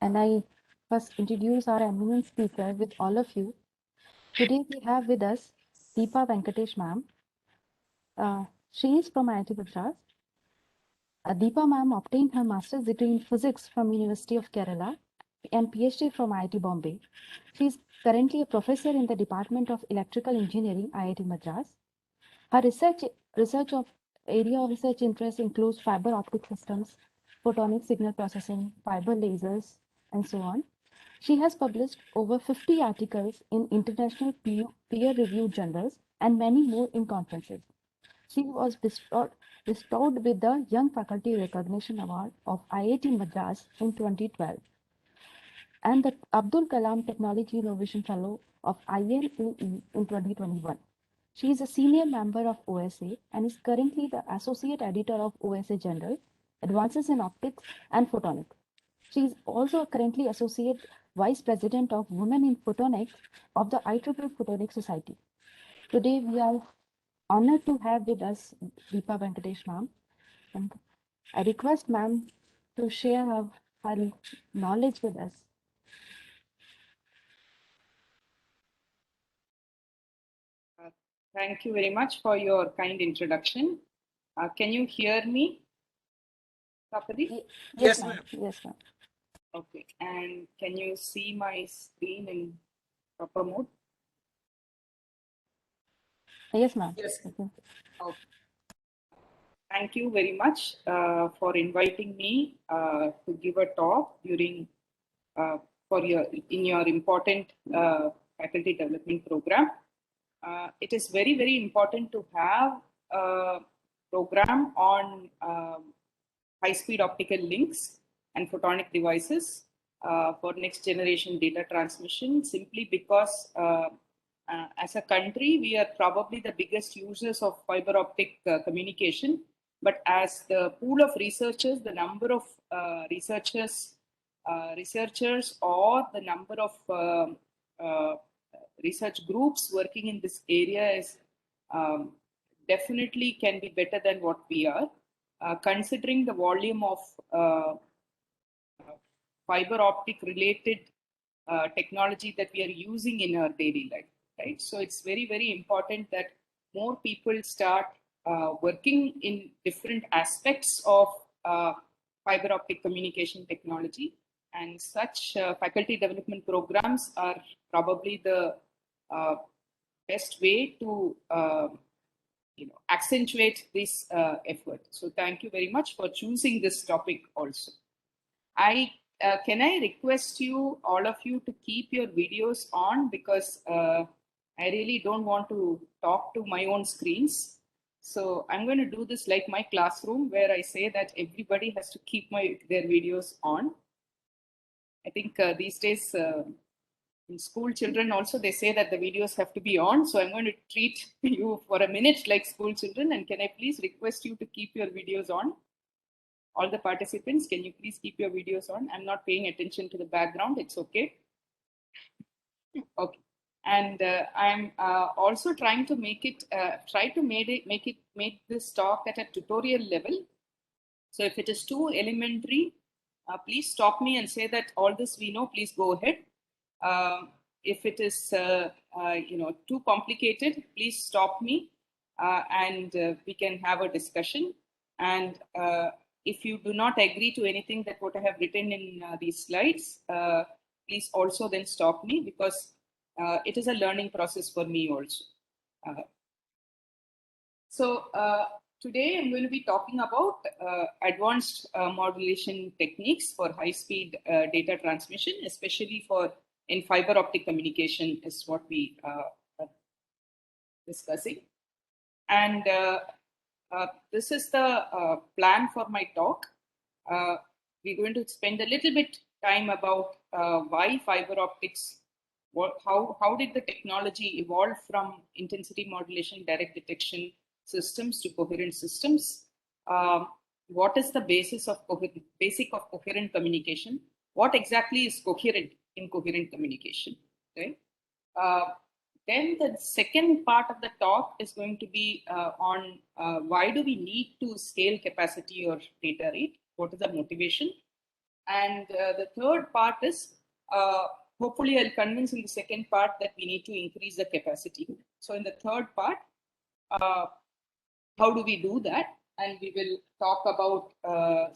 and I first introduce our eminent speaker with all of you. Today we have with us Deepa Venkatesh ma'am. She is from IIT Madras. Deepa ma'am obtained her master's degree in physics from University of Kerala and PhD from IIT Bombay. She is currently a professor in the Department of Electrical Engineering, IIT Madras. Her research of area of research interest includes fiber optic systems, photonic signal processing, fiber lasers, and so on. She has published over 50 articles in international peer-reviewed journals and many more in conferences. She was bestowed with the Young Faculty Recognition Award of IIT Madras in 2012 and the Abdul Kalam Technology Innovation Fellow of INAE in 2021. She is a senior member of OSA and is currently the Associate Editor of OSA Journal, Advances in Optics and Photonics. She is also currently Associate Vice President of Women in Photonics of the IEEE Photonics Society. Today we are honored to have with us Deepa Venkatesh ma'am. And I request ma'am to share her knowledge with us. Thank you very much for your kind introduction. Can you hear me, Tapadi? Yes, ma'am. Yes, ma'am. Okay, and can you see my screen in proper mode? Yes, ma'am. Yes. Okay. Thank you very much for inviting me to give a talk during in your important faculty development program. It is very, very important to have a program on high-speed optical links and photonic devices for next generation data transmission, simply because as a country, we are probably the biggest users of fiber optic communication. But as the pool of researchers, the number of researchers or the number of research groups working in this area is definitely can be better than what we are. Considering the volume of fiber optic related technology that we are using in our daily life, right? So it's very, very important that more people start working in different aspects of fiber optic communication technology, and such faculty development programs are probably the best way to accentuate this effort. So thank you very much for choosing this topic also. Can I request you, all of you, to keep your videos on, because I really don't want to talk to my own screens. So I'm going to do this like my classroom, where I say that everybody has to keep their videos on. I think these days in school children also, they say that the videos have to be on. So I'm going to treat you for a minute like school children. And can I please request you to keep your videos on? All the participants, can you please keep your videos on? I'm not paying attention to the background. It's okay. Okay. And I'm also trying to make this talk at a tutorial level. So if it is too elementary, please stop me and say that all this we know, please go ahead. If it is too complicated, please stop me and we can have a discussion. And if you do not agree to anything that what I have written in these slides, please also then stop me, because it is a learning process for me also. Today I'm going to be talking about advanced modulation techniques for high-speed data transmission, especially in fiber optic communication is what we are discussing. And this is the plan for my talk. We're going to spend a little bit time about why fiber optics, how did the technology evolve from intensity modulation direct detection systems to coherent systems. What is the basic of coherent communication? What exactly is coherent in coherent communication? Okay. Then the second part of the talk is going to be on why do we need to scale capacity or data rate? What is the motivation? And the third part is, hopefully I'll convince in the second part that we need to increase the capacity. So in the third part, how do we do that? And we will talk about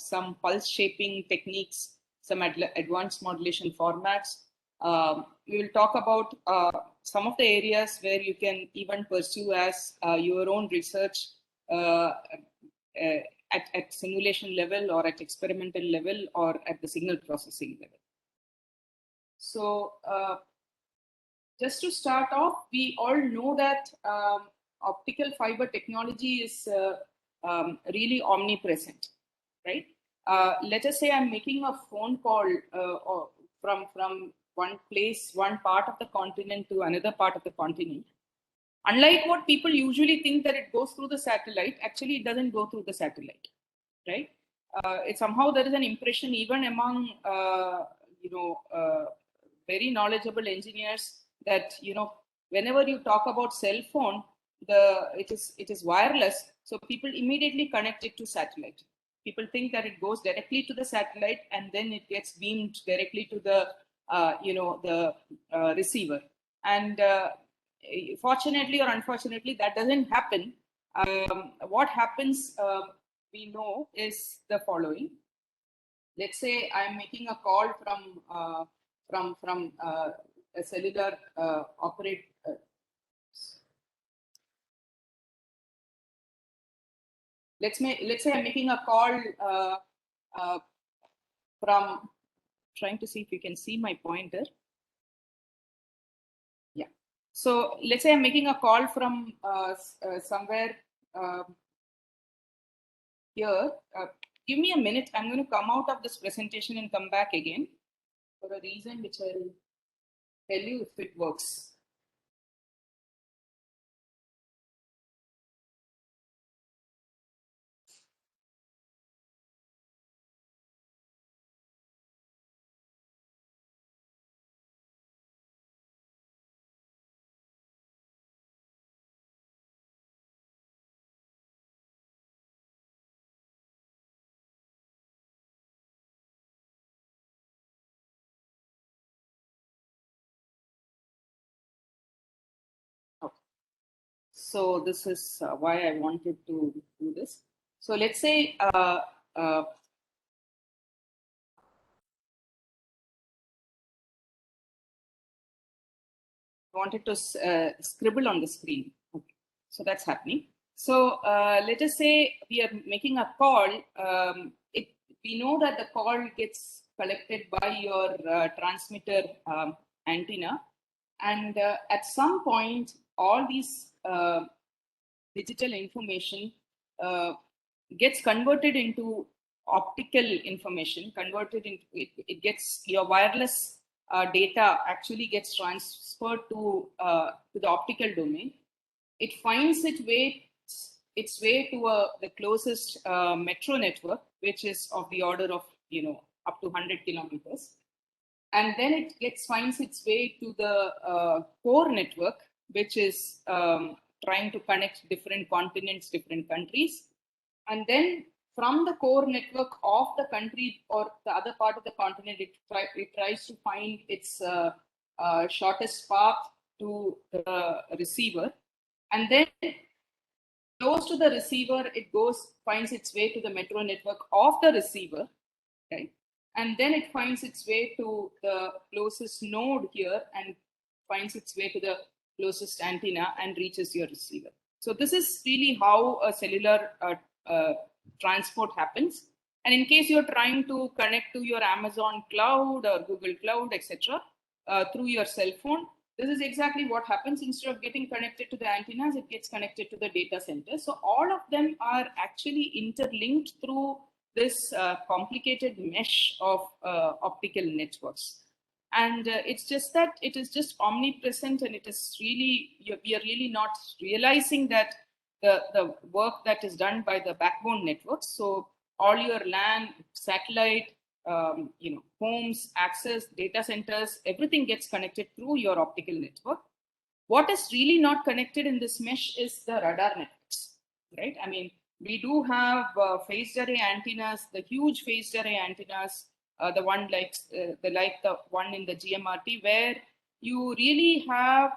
some pulse shaping techniques, some advanced modulation formats. We will talk about some of the areas where you can even pursue as your own research at simulation level or at experimental level or at the signal processing level. So just to start off, we all know that optical fiber technology is really omnipresent, right? Let us say I'm making a phone call from one place, one part of the continent to another part of the continent. Unlike what people usually think that it goes through the satellite, actually it doesn't go through the satellite, right? It somehow there is an impression even among very knowledgeable engineers that whenever you talk about cell phone, it is wireless, so people immediately connect it to satellite. People think that it goes directly to the satellite and then it gets beamed directly to the receiver. And fortunately or unfortunately, that doesn't happen. What happens, we know, is the following. Let's say I'm making a call from a cellular operator. Let's say I'm making a call from, trying to see if you can see my pointer. Yeah. So let's say I'm making a call from somewhere here. Give me a minute. I'm going to come out of this presentation and come back again for a reason which I'll tell you if it works. Okay. So this is why I wanted to do this. So let's say wanted to scribble on the screen. Okay. So that's happening. So let us say we are making a call. We know that the call gets collected by your transmitter antenna. And at some point, all these digital information gets converted into optical information, converted into it gets your wireless data actually gets transferred to the optical domain. It finds its way to the closest metro network, which is of the order of up to 100 kilometers, and then it finds its way to the core network, which is trying to connect different continents, different countries, and then from the core network of the country or the other part of the continent, it tries to find its shortest path to the receiver, and then close to the receiver, it finds its way to the metro network of the receiver, right? And then it finds its way to the closest node here and finds its way to the closest antenna and reaches your receiver. So this is really how a cellular transport happens. And in case you're trying to connect to your Amazon cloud or Google Cloud, etc., through your cell phone, this is exactly what happens. Instead of getting connected to the antennas, it gets connected to the data center. So all of them are actually interlinked through this complicated mesh of optical networks. And it's just that it is just omnipresent, and it is really, we are really not realizing that the work that is done by the backbone networks. So all your LAN, satellite, homes, access, data centers, everything gets connected through your optical network. What is really not connected in this mesh is the radar networks, right? I mean, we do have phased array antennas, the huge phased array antennas the one like the one in the GMRT, where you really have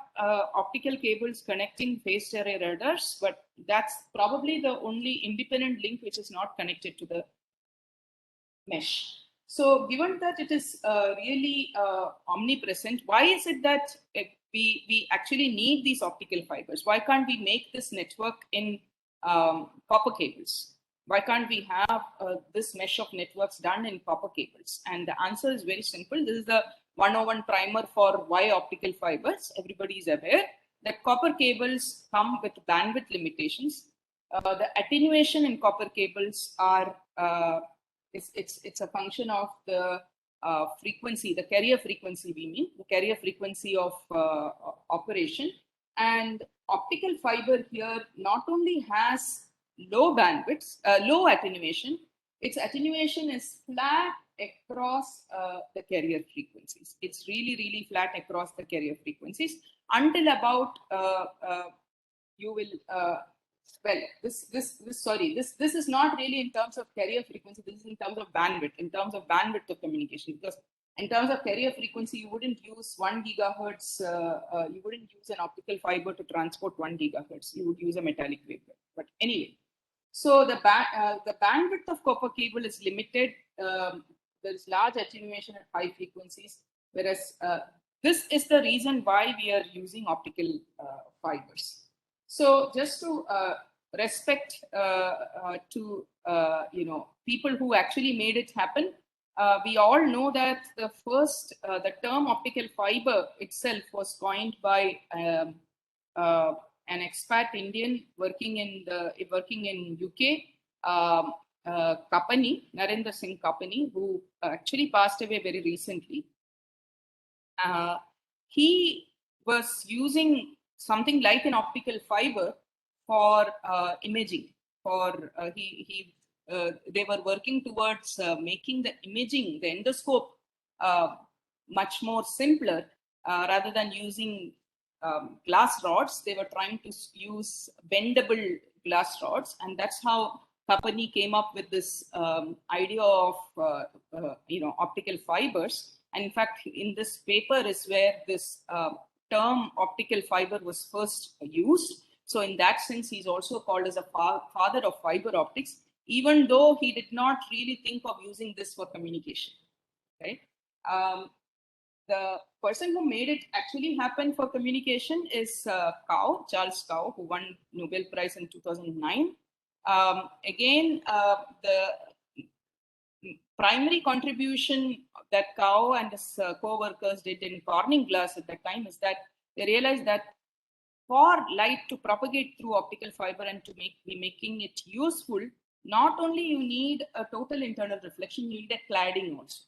optical cables connecting phased array radars, but that's probably the only independent link which is not connected to the mesh. So given that it is really omnipresent, why is it that we actually need these optical fibers? Why can't we make this network in copper cables? Why can't we have this mesh of networks done in copper cables? And the answer is very simple. This is the 101 primer for why optical fibers. Everybody is aware that copper cables come with bandwidth limitations. The attenuation in copper cables are it's a function of the frequency, the carrier frequency, the carrier frequency of operation. And optical fiber here not only has low bandwidths, low attenuation, its attenuation is flat across the carrier frequencies. It's really, really flat across the carrier frequencies until about you will well, this is not really in terms of carrier frequency. This is in terms of bandwidth of communication. Because in terms of carrier frequency, you wouldn't use 1 gigahertz. You wouldn't use an optical fiber to transport 1 gigahertz. You would use a metallic waveguide. But anyway, so the bandwidth of copper cable is limited. There is large attenuation at high frequencies, whereas this is the reason why we are using optical fibers. So just to respect to people who actually made it happen, we all know that the term optical fiber itself was coined by an expat Indian working in UK, Kapani, Narendra Singh Kapani, who actually passed away very recently. He was using something like an optical fiber for imaging. They were working towards making the imaging, the endoscope, much more simpler rather than using glass rods. They were trying to use bendable glass rods, and that's how Kapani came up with this idea of optical fibers. And in fact, in this paper is where this term optical fiber was first used. So in that sense, he's also called as a father of fiber optics, even though he did not really think of using this for communication, right? The person who made it actually happen for communication is Charles Kao, who won Nobel Prize in 2009. Again, the primary contribution that Kao and his co-workers did in Corning glass at that time is that they realized that for light to propagate through optical fiber and to be making it useful, not only you need a total internal reflection, you need a cladding also.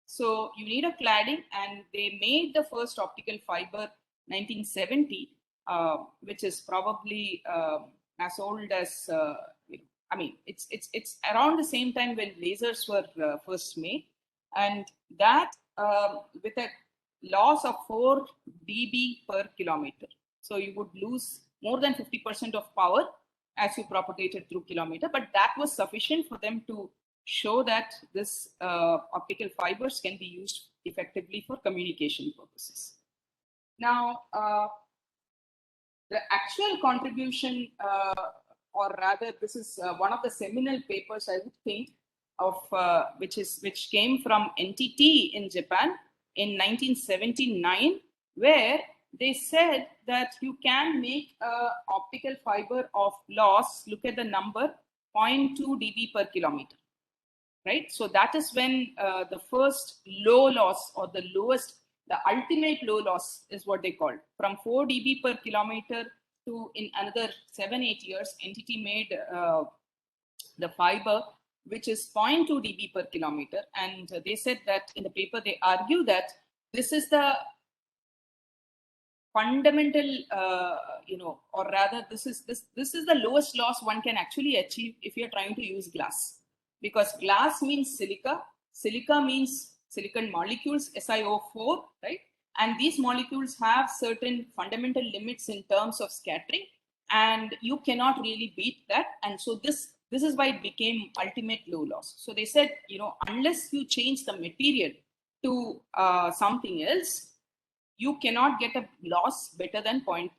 So you need a cladding, and they made the first optical fiber 1970, which is probably as old as it's around the same time when lasers were first made, and that with a loss of 4 dB per kilometer. So you would lose more than 50% of power as you propagated through kilometer, but that was sufficient for them to show that this optical fibers can be used effectively for communication purposes. Now, the actual contribution, or rather, this is one of the seminal papers, I would think, of which came from NTT in Japan in 1979, where they said that you can make an optical fiber of loss, look at the number, 0.2 dB per kilometer, right? So that is when the first low loss, or the ultimate low loss is what they called. From 4 dB per kilometer to, in another 7-8 years, NTT made the fiber, which is 0.2 dB per kilometer. And they said that in the paper, they argue that this is the fundamental, or rather, this is the lowest loss one can actually achieve if you're trying to use glass, because glass means silica means silicon molecules, SiO4, right? And these molecules have certain fundamental limits in terms of scattering, and you cannot really beat that. And so this This is why it became ultimate low loss. So they said, unless you change the material to something else, you cannot get a loss better than 0.2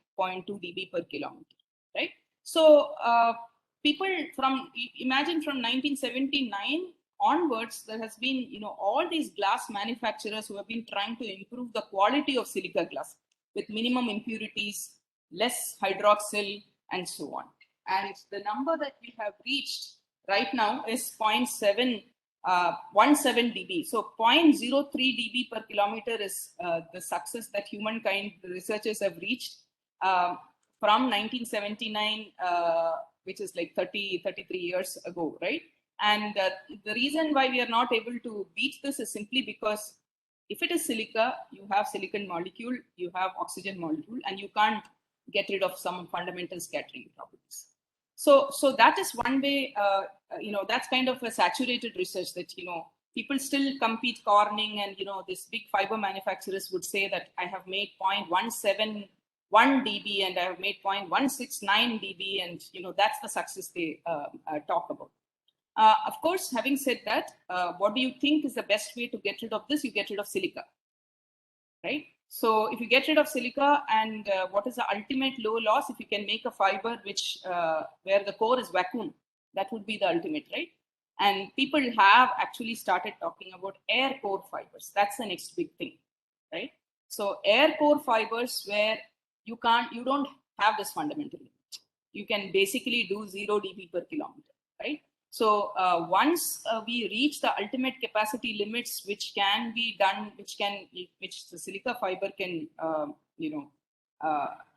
dB per kilometer, right? So people imagine from 1979 onwards, there has been, all these glass manufacturers who have been trying to improve the quality of silica glass with minimum impurities, less hydroxyl, and so on. And the number that we have reached right now is 0.17 dB. So 0.03 dB per kilometer is the success that humankind, the researchers have reached from 1979, which is like 33 years ago, right? And the reason why we are not able to beat this is simply because if it is silica, you have silicon molecule, you have oxygen molecule, and you can't get rid of some fundamental scattering properties. So that is one way, that's kind of a saturated research that, people still compete. Corning and, this big fiber manufacturers would say that I have made 0.171 dB and I have made 0.169 dB, and, that's the success they talk about. Of course, having said that, what do you think is the best way to get rid of this? You get rid of silica, right? So if you get rid of silica, and what is the ultimate low loss? If you can make a fiber which where the core is vacuum, that would be the ultimate, right? And people have actually started talking about air core fibers. That's the next big thing, right? So air core fibers where you don't have this fundamental limit. You can basically do 0 dB per kilometer, right? So once we reach the ultimate capacity limits, which can be done, which the silica fiber can,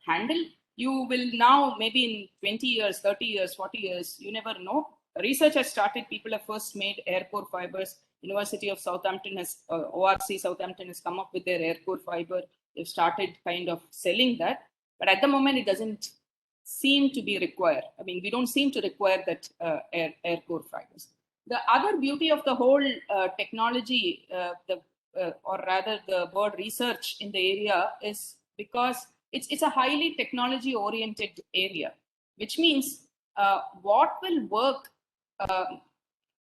handle, you will now, maybe in 20 years, 30 years, 40 years, you never know. Research has started. People have first made air core fibers. University of Southampton has, ORC Southampton has come up with their air core fiber. They've started kind of selling that. But at the moment, it doesn't seem to be required. I mean, we don't seem to require that air core fibers. The other beauty of the whole technology, or rather the word research in the area, is because it's a highly technology oriented area, which means what will work,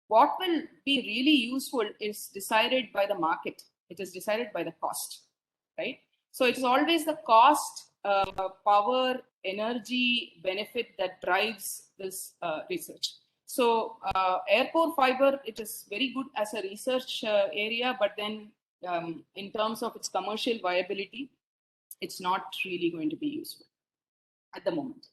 what will be really useful is decided by the market. It is decided by the cost, right? So it's always the cost, power, energy, benefit that drives this research. So air core fiber, it is very good as a research area, but then in terms of its commercial viability, it's not really going to be useful at the moment.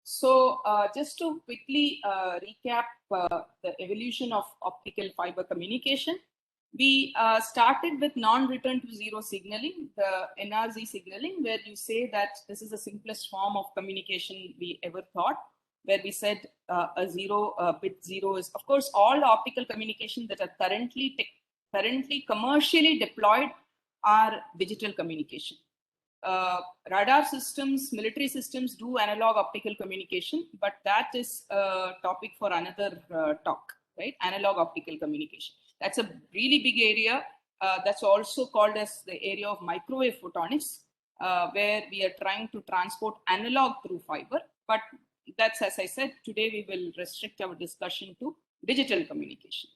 So just to quickly recap the evolution of optical fiber communication, we started with non-return to zero signaling, the NRZ signaling, where you say that this is the simplest form of communication we ever thought, where we said a bit zero is, of course, all the optical communication that are currently commercially deployed are digital communication. Radar systems, military systems do analog optical communication, but that is a topic for another talk, right? Analog optical communication. That's a really big area. That's also called as the area of microwave photonics, where we are trying to transport analog through fiber. But that's, as I said, today we will restrict our discussion to digital communication.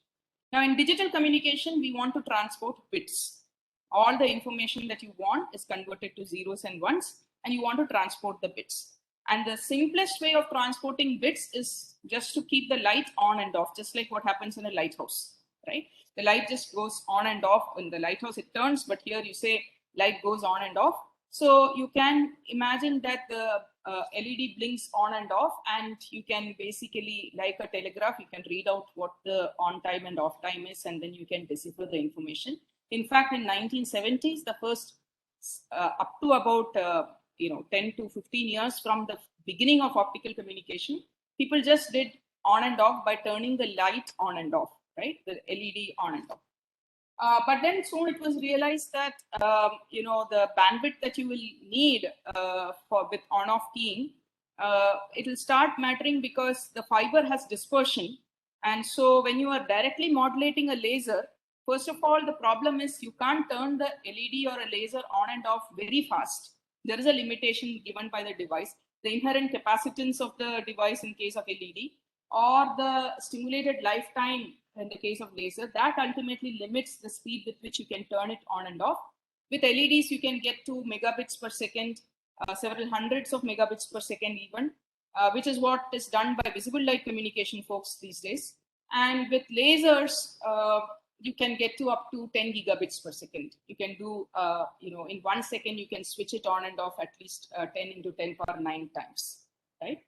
Now, in digital communication, we want to transport bits. All the information that you want is converted to zeros and ones, and you want to transport the bits. And the simplest way of transporting bits is just to keep the light on and off, just like what happens in a lighthouse, right? The light just goes on and off. In the lighthouse, it turns, but here you say light goes on and off. So you can imagine that the LED blinks on and off, and you can basically, like a telegraph, you can read out what the on time and off time is, and then you can decipher the information. In fact, in 1970s, the first up to about 10 to 15 years from the beginning of optical communication, people just did on and off by turning the light on and off, right? The LED on and off. But then soon it was realized that the bandwidth that you will need with on-off keying, it will start mattering because the fiber has dispersion, and so when you are directly modulating a laser, first of all, the problem is you can't turn the LED or a laser on and off very fast. There is a limitation given by the device, the inherent capacitance of the device in case of LED. or the stimulated lifetime in the case of laser, that ultimately limits the speed with which you can turn it on and off. With LEDs, you can get to megabits per second, several hundreds of megabits per second even, which is what is done by visible light communication folks these days. And with lasers, you can get to up to 10 gigabits per second. You can do, in 1 second, you can switch it on and off at least 10 into 10 power 9 times, right?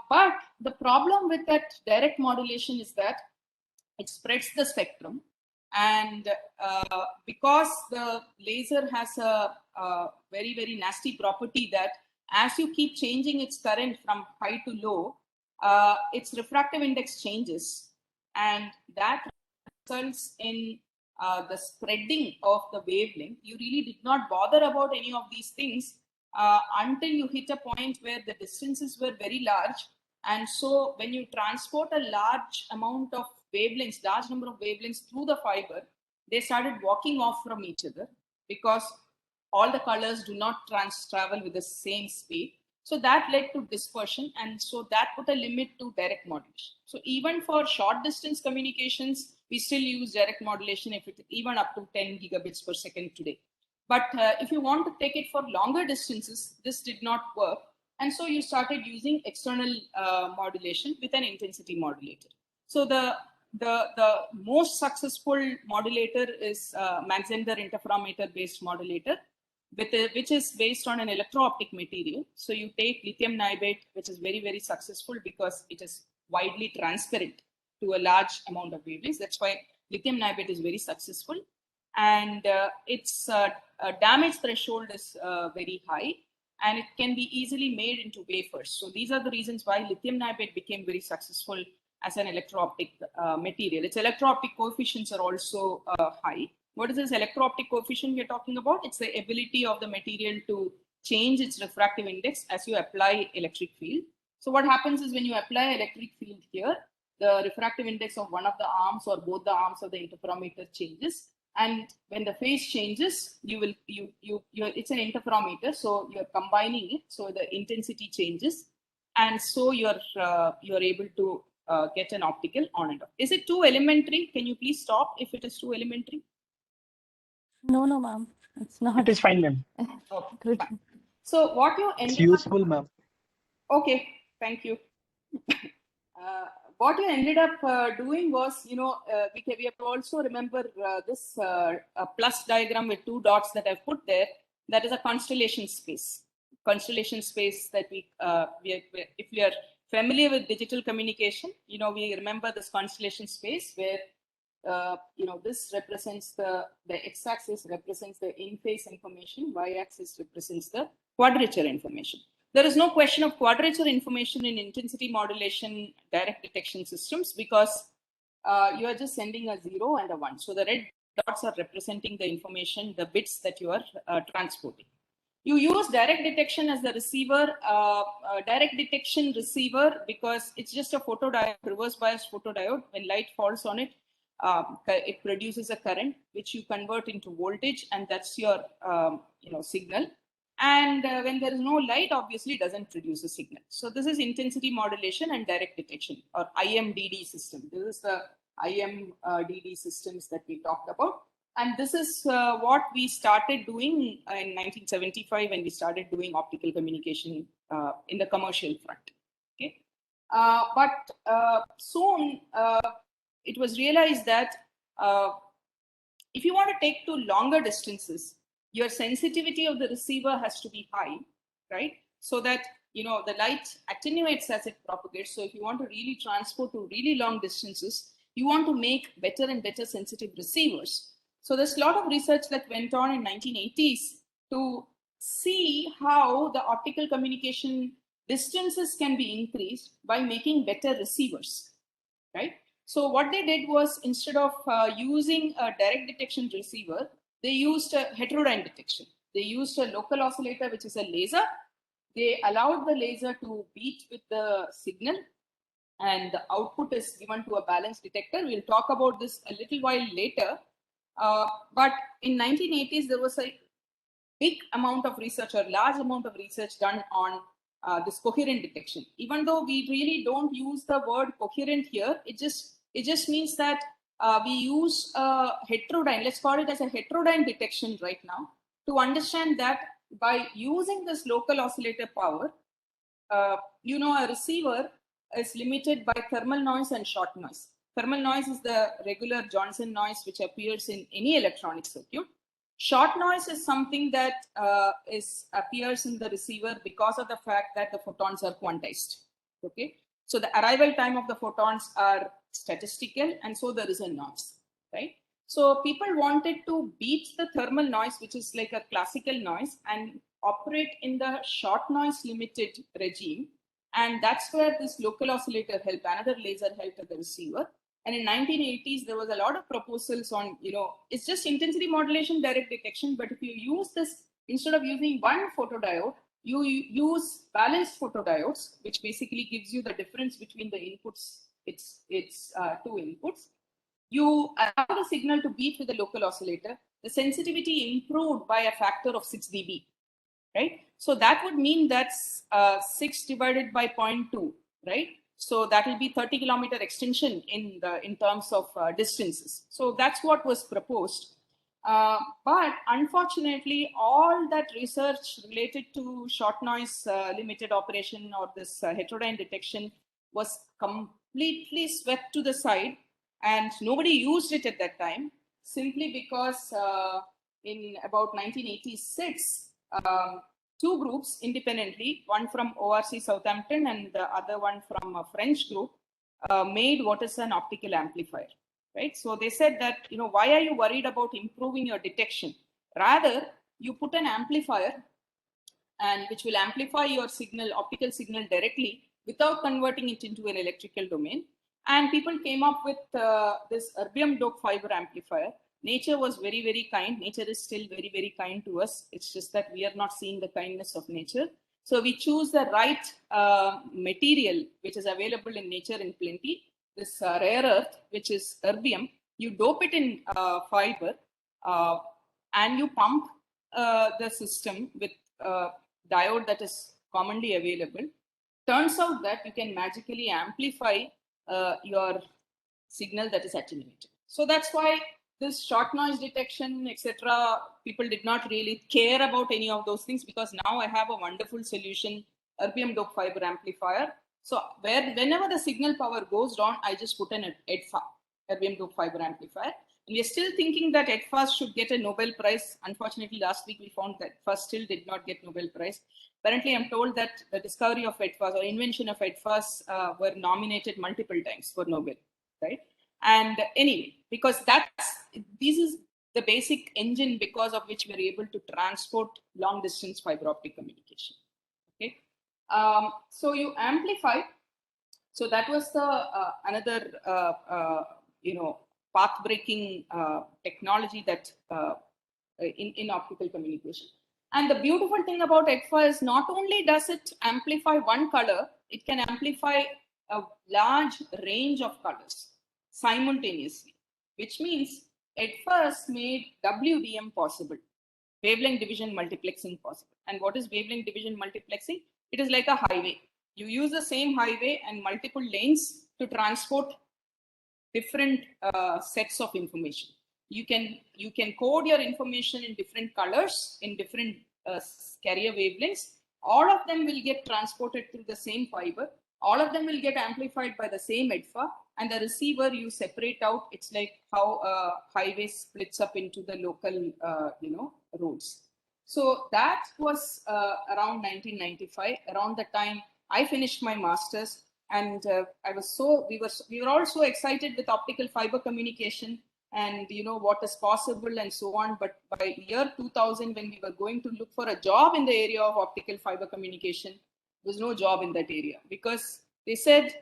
But the problem with that direct modulation is that it spreads the spectrum. And because the laser has a very, very nasty property that as you keep changing its current from high to low, its refractive index changes. And that results in the spreading of the wavelength. You really did not bother about any of these things until you hit a point where the distances were very large. And so when you transport a large amount of wavelengths, large number of wavelengths through the fiber, they started walking off from each other because all the colors do not travel with the same speed. So that led to dispersion, and so that put a limit to direct modulation. So even for short distance communications, we still use direct modulation if it even up to 10 gigabits per second today. But if you want to take it for longer distances, this did not work. And so you started using external modulation with an intensity modulator. So the most successful modulator is Mach-Zehnder interferometer based modulator, which is based on an electro-optic material. So you take lithium niobate, which is very, very successful because it is widely transparent to a large amount of wavelengths. That's why lithium niobate is very successful. And its damage threshold is very high, and it can be easily made into wafers. So these are the reasons why lithium niobate became very successful as an electro-optic material. Its electro-optic coefficients are also high. What is this electro-optic coefficient we're talking about? It's the ability of the material to change its refractive index as you apply electric field. So what happens is when you apply electric field here, the refractive index of one of the arms or both the arms of the interferometer changes. And when the phase changes, it's an interferometer, so you're combining it, so the intensity changes, and so you're able to get an optical on and off. Is it too elementary? Can you please stop if it is too elementary? No, ma'am, it's not. It is fine, ma'am. Okay. Good. So what you It's ended useful, ma'am. Okay, thank you. What you ended up doing was, we have also remember this plus diagram with two dots that I've put there. That is a constellation space. Constellation space that if we are familiar with digital communication, we remember this constellation space where this represents the x-axis represents the in-phase information, y-axis represents the quadrature information. There is no question of quadrature information in intensity modulation direct detection systems because you are just sending a 0 and a 1. So the red dots are representing the information, the bits that you are transporting. You use direct detection as the receiver, direct detection receiver, because it's just a photodiode, reverse bias photodiode. When light falls on it, it produces a current which you convert into voltage, and that's your signal. And when there is no light, obviously it doesn't produce a signal. So this is intensity modulation and direct detection, or IMDD system. This is the IMDD systems that we talked about. And this is what we started doing in 1975 when we started doing optical communication in the commercial front. Okay, but soon it was realized that if you want to take to longer distances, your sensitivity of the receiver has to be high, right? So that the light attenuates as it propagates. So if you want to really transport to really long distances, you want to make better and better sensitive receivers. So there's a lot of research that went on in 1980s to see how the optical communication distances can be increased by making better receivers, right? So what they did was, instead of using a direct detection receiver, they used a heterodyne detection. They used a local oscillator, which is a laser. They allowed the laser to beat with the signal, and the output is given to a balanced detector. We'll talk about this a little while later. But in 1980s, there was a big amount of research, or large amount of research done on this coherent detection. Even though we really don't use the word coherent here, it just means that we use heterodyne, let's call it as a heterodyne detection right now, to understand that by using this local oscillator power, a receiver is limited by thermal noise and short noise. Thermal noise is the regular Johnson noise which appears in any electronic circuit. Short noise is something that appears in the receiver because of the fact that the photons are quantized. Okay, so the arrival time of the photons are statistical, and so there is a noise, right? So people wanted to beat the thermal noise, which is like a classical noise, and operate in the short noise limited regime. And that's where this local oscillator helped, another laser helped at the receiver. And in 1980s, there was a lot of proposals on, it's just intensity modulation direct detection. But if you use this, instead of using one photodiode, you use balanced photodiodes, which basically gives you the difference between the inputs, it's two inputs. You allow the signal to beat with the local oscillator. The sensitivity improved by a factor of 6 dB, right? So that would mean that's 6 divided by 0.2, right? So that will be 30 kilometer extension in terms of distances. So that's what was proposed. But unfortunately, all that research related to short noise limited operation or this heterodyne detection was completely swept to the side, and nobody used it at that time, simply because in about 1986, two groups independently, one from ORC Southampton and the other one from a French group, made what is an optical amplifier, right? So they said that, why are you worried about improving your detection? Rather, you put an amplifier and which will amplify your signal, optical signal directly without converting it into an electrical domain. And people came up with this erbium doped fiber amplifier. Nature was very, very kind. Nature is still very, very kind to us. It's just that we are not seeing the kindness of nature. So we choose the right material, which is available in nature in plenty. This rare earth, which is erbium, you dope it in fiber and you pump the system with diode that is commonly available. Turns out that you can magically amplify your signal that is attenuated. So that's why this short noise detection, etc., people did not really care about any of those things, because now I have a wonderful solution, erbium doped fiber amplifier. So whenever the signal power goes down, I just put an EDFA, erbium doped fiber amplifier. And we are still thinking that EDFAs should get a Nobel Prize. Unfortunately, last week we found that EDFAs still did not get Nobel Prize. Currently, I'm told that the discovery of EDFAs or invention of EDFAs were nominated multiple times for Nobel, right? And anyway, because this is the basic engine because of which we're able to transport long distance fiber optic communication. Okay, so you amplify. So that was the another path breaking technology that in optical communication. And the beautiful thing about EDFA is not only does it amplify one color, it can amplify a large range of colors simultaneously, which means EDFA made WDM possible, wavelength division multiplexing possible. And what is wavelength division multiplexing? It is like a highway. You use the same highway and multiple lanes to transport different sets of information. You can code your information in different colors, in different carrier wavelengths. All of them will get transported through the same fiber. All of them will get amplified by the same EDFA, and the receiver you separate out. It's like how a highway splits up into the local, roads. So that was around 1995. Around the time I finished my master's, and we were all so excited with optical fiber communication and what is possible and so on. But by year 2000, when we were going to look for a job in the area of optical fiber communication, there was no job in that area, because they said,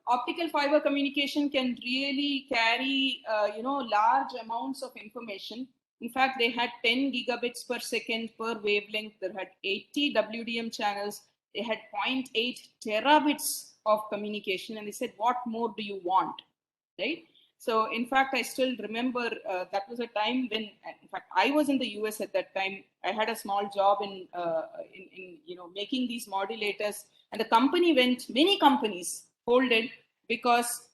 optical fiber communication can really carry large amounts of information. In fact, they had 10 gigabits per second per wavelength. They had 80 WDM channels. They had 0.8 terabits of communication, and they said, what more do you want, right? So in fact, I still remember that was a time when, in fact, I was in the US at that time. I had a small job in making these modulators, and the company went. Many companies folded because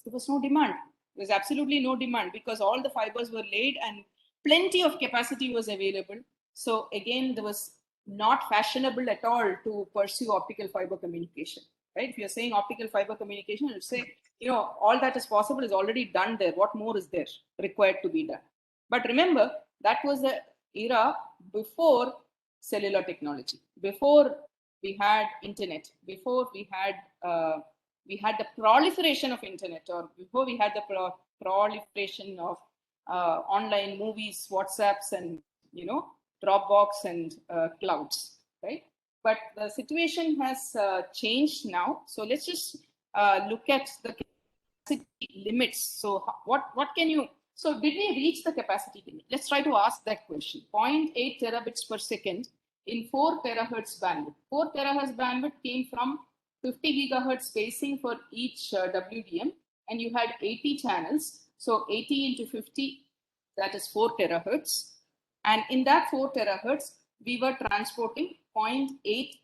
there was no demand. There was absolutely no demand because all the fibers were laid and plenty of capacity was available. So again, there was not fashionable at all to pursue optical fiber communication. Right? If you're saying optical fiber communication, you'll say, all that is possible is already done there. What more is there required to be done? But remember, that was the era before cellular technology, before we had internet, before we had the proliferation of internet, or before we had the proliferation of online movies, WhatsApps, and Dropbox and clouds, right? But the situation has changed now. So let's just look at the capacity limits. So what can you? So did we reach the capacity limit? Let's try to ask that question. 0.8 terabits per second in 4 terahertz bandwidth. 4 terahertz bandwidth came from 50 gigahertz spacing for each WDM, and you had 80 channels. So 80 into 50, that is 4 terahertz. And in that 4 terahertz, we were transporting 0.8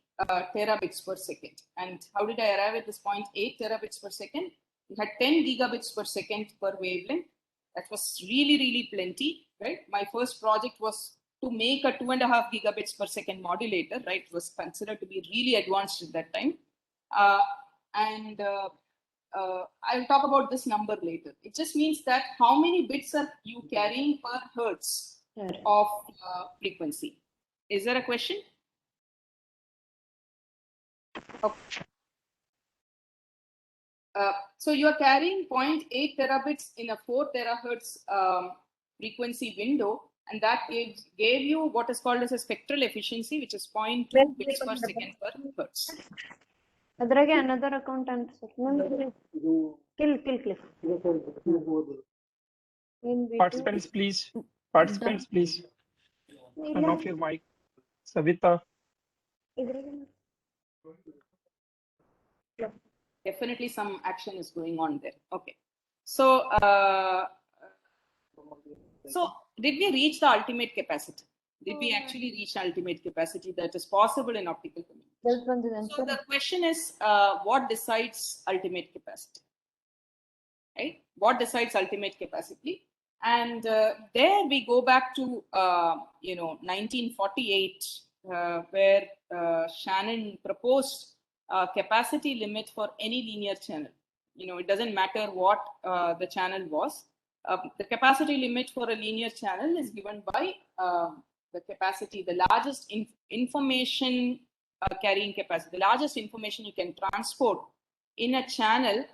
terabits per second. And how did I arrive at this 0.8 terabits per second? We had 10 gigabits per second per wavelength. That was really, really plenty, right? My first project was to make a 2.5 gigabits per second modulator, right? It was considered to be really advanced at that time. I'll talk about this number later. It just means that how many bits are you carrying per hertz of frequency? Is there a question? Okay. So you are carrying 0.8 terabits in a 4 terahertz frequency window, and that gave you what is called as a spectral efficiency, which is 0.2 bits per second per hertz. Another account and kill. Participants, please. Participants, please. Turn off your mic. Savita. Definitely some action is going on there. Okay. So, did we reach the ultimate capacity? Did we actually reach ultimate capacity that is possible in optical communication? So the question is, what decides ultimate capacity? Right? What decides ultimate capacity? And there we go back to 1948, where Shannon proposed a capacity limit for any linear channel. It doesn't matter what the channel was. The capacity limit for a linear channel is given by the capacity, the largest information carrying capacity, the largest information you can transport in a channel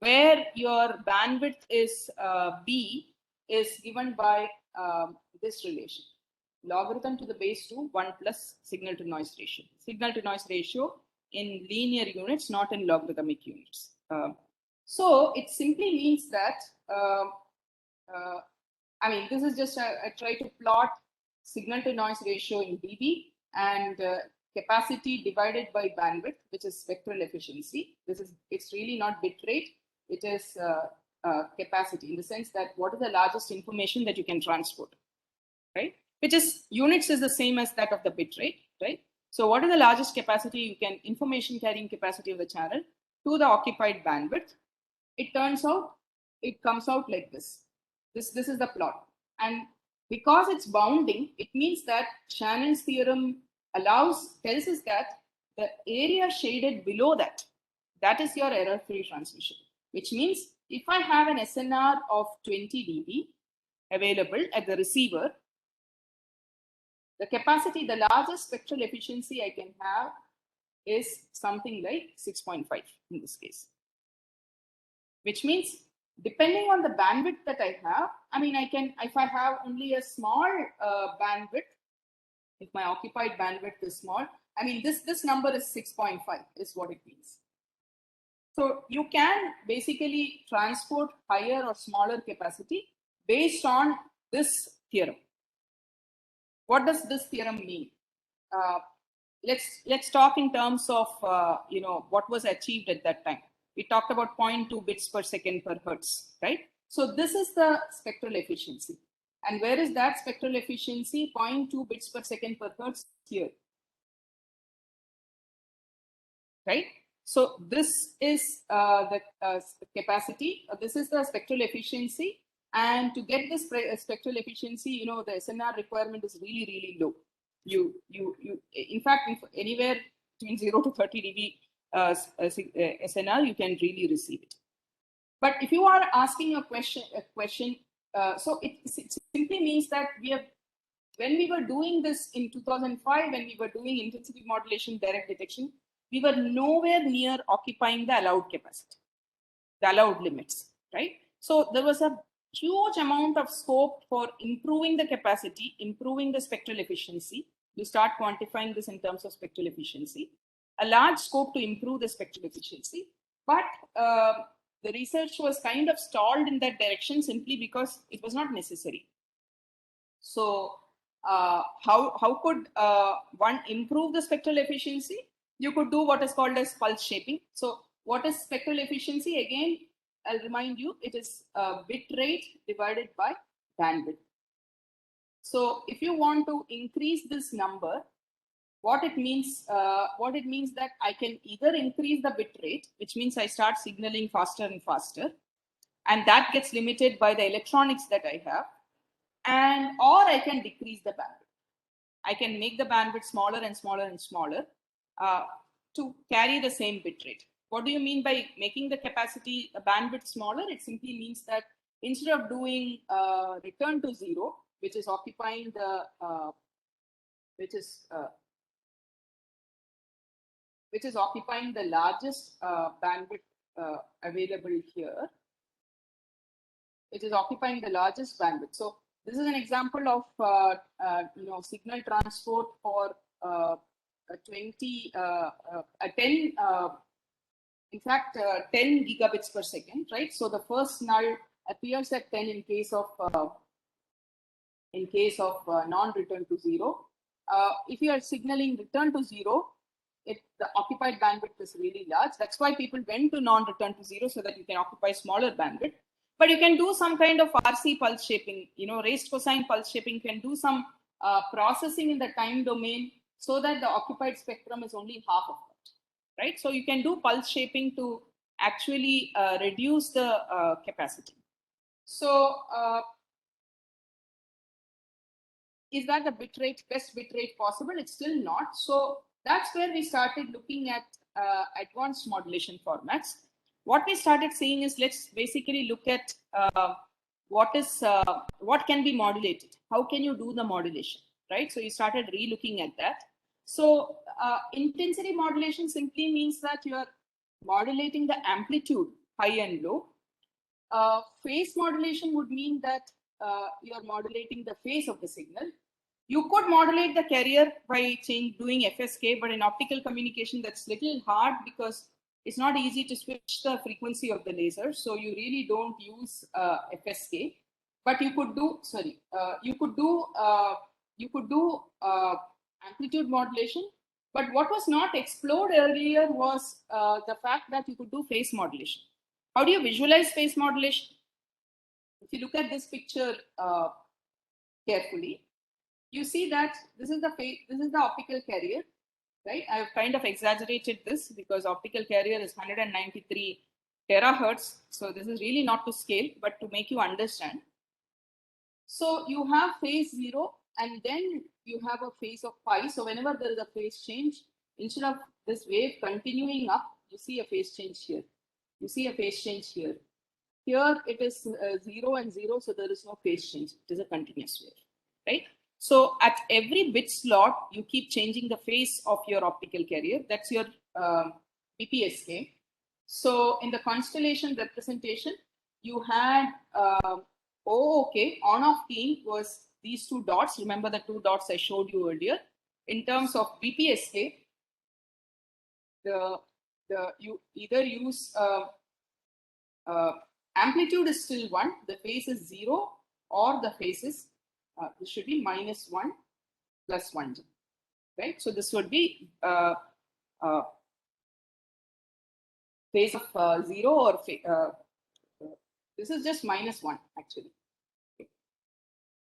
where your bandwidth is B, is given by this relation, logarithm to the base 2, 1 plus signal to noise ratio. Signal to noise ratio in linear units, not in logarithmic units. So it simply means that, this is just I try to plot signal to noise ratio in dB and capacity divided by bandwidth, which is spectral efficiency. It's really not bit rate. It is capacity, in the sense that what is the largest information that you can transport, right? Which is units is the same as that of the bit rate, right? So what is the largest capacity you can, information carrying capacity of the channel to the occupied bandwidth? It turns out, it comes out like this. This is the plot. And because it's bounding, it means that Shannon's theorem tells us that the area shaded below that is your error-free transmission, which means if I have an SNR of 20 dB available at the receiver, the capacity, the largest spectral efficiency I can have is something like 6.5 in this case, which means depending on the bandwidth that I have, I can, if I have only a small bandwidth, if my occupied bandwidth is small, this number is 6.5 is what it means. So you can basically transport higher or smaller capacity based on this theorem. What does this theorem mean? Let's talk in terms of what was achieved at that time. We talked about 0.2 bits per second per hertz, right? So this is the spectral efficiency. And where is that spectral efficiency? 0.2 bits per second per hertz here. Right? So this is the capacity. This is the spectral efficiency. And to get this spectral efficiency, you know, the SNR requirement is really, really low. In fact, if anywhere between 0 to 30 dB SNR, you can really receive it. But if you are asking a question, so it simply means that when we were doing this in 2005, when we were doing intensity modulation direct detection, we were nowhere near occupying the allowed capacity, the allowed limits, right? So there was a huge amount of scope for improving the capacity, improving the spectral efficiency. You start quantifying this in terms of spectral efficiency. A large scope to improve the spectral efficiency, but the research was kind of stalled in that direction simply because it was not necessary. So how could one improve the spectral efficiency? You could do what is called as pulse shaping. So what is spectral efficiency? Again, I'll remind you, it is bit rate divided by bandwidth. So if you want to increase this number, what it means that I can either increase the bit rate, which means I start signaling faster and faster, and that gets limited by the electronics that I have, or I can decrease the bandwidth. I can make the bandwidth smaller and smaller and smaller to carry the same bit rate. What do you mean by making the capacity bandwidth smaller? It simply means that instead of doing return to zero, which is occupying the largest bandwidth available here, it is occupying the largest bandwidth. So this is an example of signal transport for 10 gigabits per second, right? So the first null appears at 10 in case of non-return to zero. If you are signaling return to zero, the occupied bandwidth is really large. That's why people went to non-return to zero, so that you can occupy smaller bandwidth. But you can do some kind of RC pulse shaping, raised cosine pulse shaping. You can do some processing in the time domain so that the occupied spectrum is only half of that, right? So you can do pulse shaping to actually reduce the capacity. So is that the best bit rate possible? It's still not. So that's where we started looking at advanced modulation formats. What we started seeing is, let's basically look at what can be modulated. How can you do the modulation, right? So you started re-looking at that. So intensity modulation simply means that you are modulating the amplitude, high and low. Phase modulation would mean that you are modulating the phase of the signal. You could modulate the carrier by doing FSK, but in optical communication, that's little hard because it's not easy to switch the frequency of the laser. So you really don't use FSK, but you could do amplitude modulation. But what was not explored earlier was the fact that you could do phase modulation. How do you visualize phase modulation? If you look at this picture carefully, you see that this is the optical carrier, right? I've kind of exaggerated this because optical carrier is 193 terahertz. So this is really not to scale, but to make you understand. So you have phase 0, and then you have a phase of pi. So whenever there is a phase change, instead of this wave continuing up, you see a phase change here. You see a phase change here. Here it is 0 and 0, so there is no phase change. It is a continuous wave, right? So at every bit slot, you keep changing the phase of your optical carrier. That's your BPSK. So in the constellation representation, you had OOK, on-off keying was these two dots. Remember the two dots I showed you earlier. In terms of BPSK, you either use amplitude is still 1, the phase is 0, or the phase is this should be -1 + 1, right? So this would be phase of 0 or This is just -1 actually. Okay.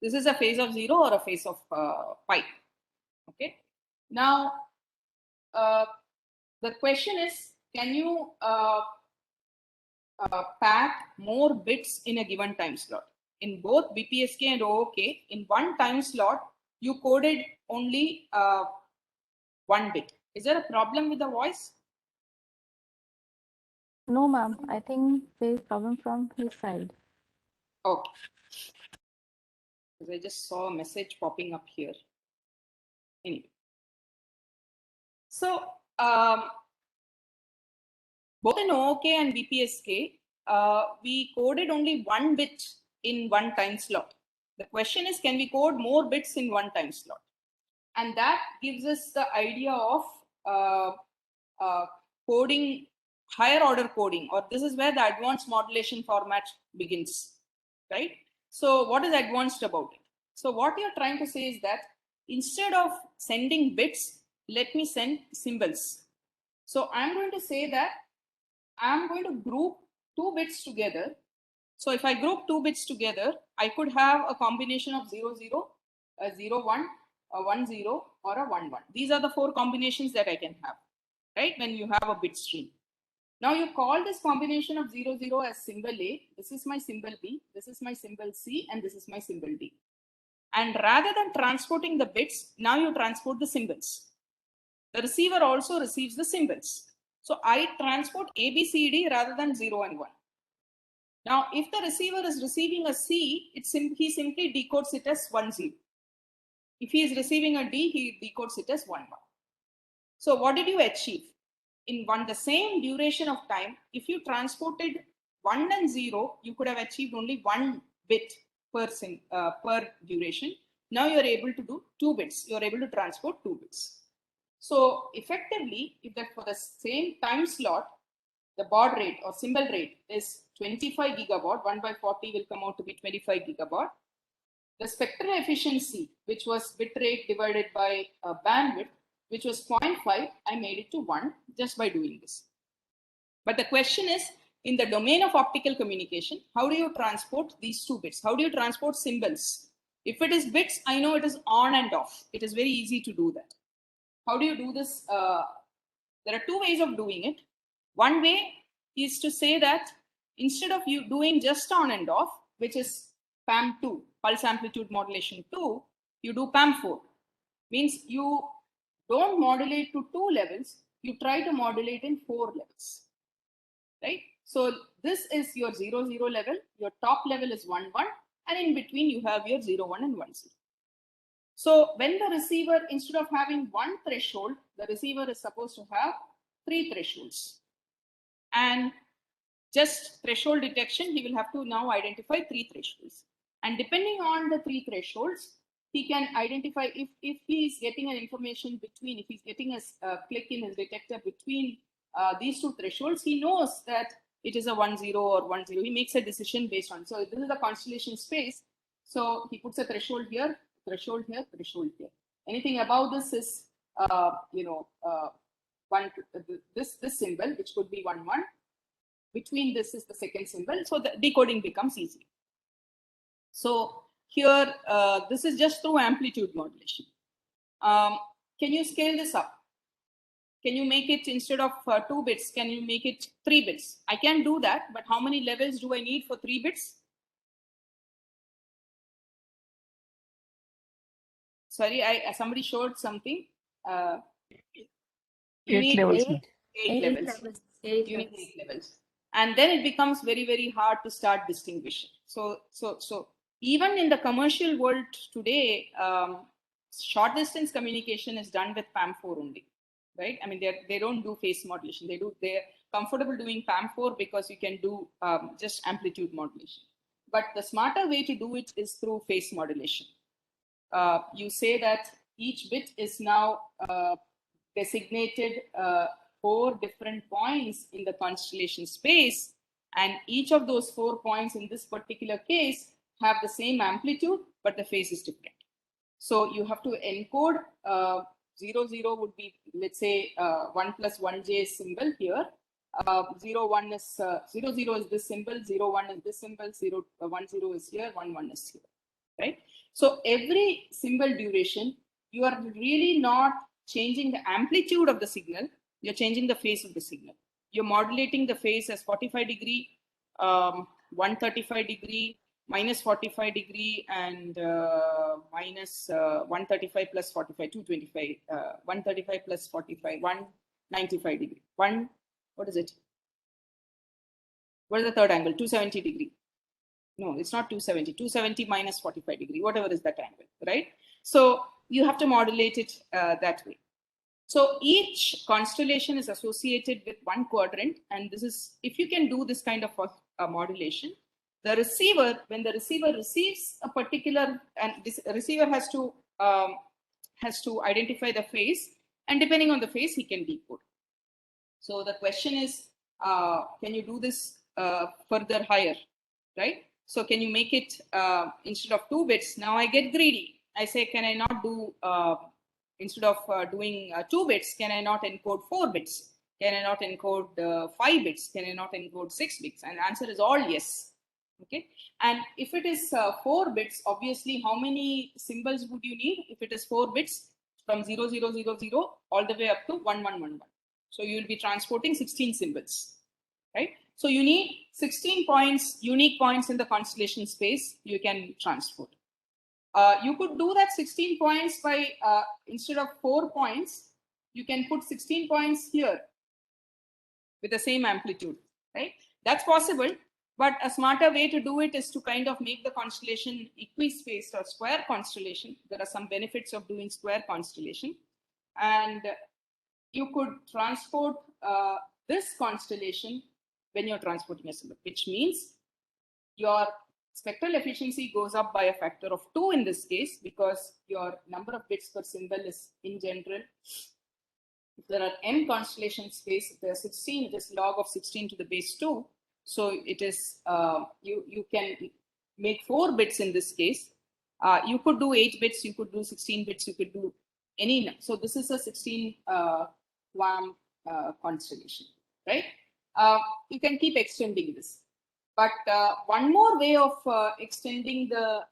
This is a phase of 0 or a phase of pi. Okay. Now, the question is, can you pack more bits in a given time slot? In both BPSK and OOK, in one time slot, you coded only 1 bit. Is there a problem with the voice? No, ma'am. I think there is problem from his side. Okay. Because I just saw a message popping up here. Anyway. So, both in OOK and BPSK, we coded only 1 bit in one time slot. The question is, can we code more bits in one time slot? And that gives us the idea of coding, higher order coding, or this is where the advanced modulation format begins, right? So what is advanced about it? So what you're trying to say is that instead of sending bits, let me send symbols. So I'm going to say that I'm going to group 2 bits together. So if I group 2 bits together, I could have a combination of 0, 0, a 0, 1, a 1, 0, or a 1, 1. These are the 4 combinations that I can have, right? When you have a bit stream. Now you call this combination of 0, 0 as symbol A. This is my symbol B. This is my symbol C. And this is my symbol D. And rather than transporting the bits, now you transport the symbols. The receiver also receives the symbols. So I transport A, B, C, D rather than 0 and 1. Now, if the receiver is receiving a C, he simply decodes it as 1, 0. If he is receiving a D, he decodes it as 1, 1. So what did you achieve? In the same duration of time, if you transported 1 and 0, you could have achieved only 1 bit per duration. Now you're able to do 2 bits. You're able to transport 2 bits. So effectively, if that for the same time slot, the baud rate or symbol rate is 25 gigabaud, 1 by 40 will come out to be 25 gigabaud. The spectral efficiency, which was bit rate divided by bandwidth, which was 0.5, I made it to 1 just by doing this. But the question is, in the domain of optical communication, how do you transport these 2 bits? How do you transport symbols? If it is bits, I know it is on and off. It is very easy to do that. How do you do this? There are 2 ways of doing it. One way is to say that instead of you doing just on and off, which is PAM2, pulse amplitude modulation 2, you do PAM4. Means you don't modulate to 2 levels, you try to modulate in 4 levels, right? So this is your 0, 0 level, your top level is 1, 1, and in between you have your 0, 1 and 1, 0. So when the receiver, instead of having 1 threshold, the receiver is supposed to have 3 thresholds. And just threshold detection, he will have to now identify 3 thresholds. And depending on the 3 thresholds, he can identify if he is getting an information between, if he's getting a click in his detector between these 2 thresholds, he knows that it is a 1, 0 or 1, 0. He makes a decision based on. So this is the constellation space. So he puts a threshold here, threshold here, threshold here. Anything above this is, this symbol, which could be 1, 1. Between this is the second symbol. So the decoding becomes easy. So here, this is just through amplitude modulation. Can you scale this up? Can you make it, instead of 2 bits, can you make it 3 bits? I can do that, but how many levels do I need for 3 bits? Sorry, somebody showed something. 8 levels. 8 levels. You need 8 levels. And then it becomes very, very hard to start distinguishing. So even in the commercial world today, short distance communication is done with PAM4 only, right? I mean, they don't do phase modulation. They're comfortable doing PAM4 because you can do just amplitude modulation. But the smarter way to do it is through phase modulation. You say that each bit is now designated 4 different points in the constellation space, and each of those 4 points in this particular case have the same amplitude, but the phase is different. So you have to encode 0, 0 would be, let's say, 1 plus 1j symbol here, 0, 1 is 0, 0 is this symbol, 0, 1 is this symbol, 0, 1, 0 is here, 1, 1 is here, right? So every symbol duration, you are really not changing the amplitude of the signal, you're changing the phase of the signal. You're modulating the phase as 45 degree, 135 degree, minus 45 degree, and minus 135 plus 45, 225, 135 plus 45, 195 degree. What is it? What is the third angle? 270 degree. No, it's not 270. 270 minus 45 degree, whatever is that angle, right? So you have to modulate it that way. So each constellation is associated with one quadrant, and this is, if you can do this kind of a modulation, the receiver, when the receiver receives a particular, and this receiver has to identify the phase, and depending on the phase, he can decode. So the question is, can you do this further higher, right? So can you make it instead of 2 bits? Now I get greedy. I say, can I not do instead of doing 2 bits, can I not encode 4 bits? Can I not encode 5 bits? Can I not encode 6 bits? And the answer is all yes. Okay. And if it is 4 bits, obviously, how many symbols would you need? If it is 4 bits, from 0, 0, 0, 0 all the way up to 1, 1, 1, 1. So you will be transporting 16 symbols, right? So you need 16 points, unique points in the constellation space you can transport. You could do that 16 points by, instead of 4 points, you can put 16 points here with the same amplitude, right? That's possible, but a smarter way to do it is to kind of make the constellation equispaced or square constellation. There are some benefits of doing square constellation. And you could transport this constellation when you're transporting a symbol, which means your spectral efficiency goes up by a factor of 2 in this case, because your number of bits per symbol is in general. If there are n constellation space, if there are 16, it is log of 16 to the base 2. So it is, you can make 4 bits in this case. You could do 8 bits, you could do 16 bits, you could do any. So this is a 16 QAM constellation, right? You can keep extending this. But one more way of extending the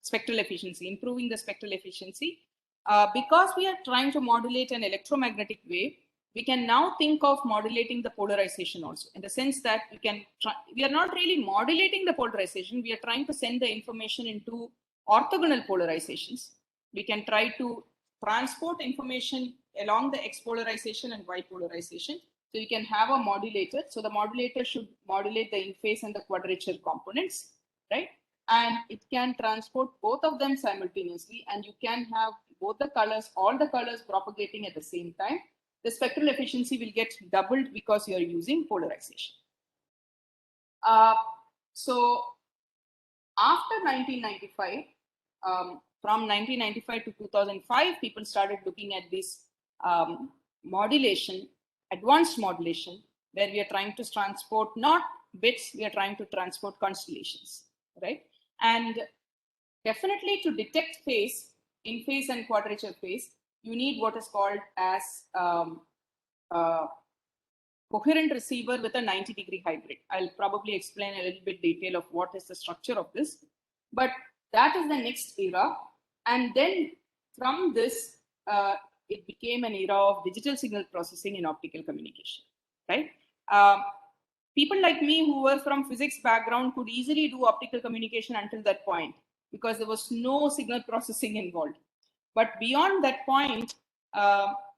spectral efficiency, improving the spectral efficiency, because we are trying to modulate an electromagnetic wave, we can now think of modulating the polarization also, in the sense that we are not really modulating the polarization, we are trying to send the information into orthogonal polarizations. We can try to transport information along the X polarization and Y polarization. So you can have a modulator. So the modulator should modulate the in-phase and the quadrature components, right? And it can transport both of them simultaneously, and you can have both the colors, all the colors propagating at the same time. The spectral efficiency will get doubled because you are using polarization. So after 1995, from 1995 to 2005, people started looking at this modulation, advanced modulation, where we are trying to transport not bits, we are trying to transport constellations, right? And definitely to detect phase, in phase and quadrature phase, you need what is called as coherent receiver with a 90-degree hybrid. I'll probably explain a little bit detail of what is the structure of this, but that is the next era. And then from this, it became an era of digital signal processing in optical communication, right? People like me who were from physics background could easily do optical communication until that point, because there was no signal processing involved. But beyond that point,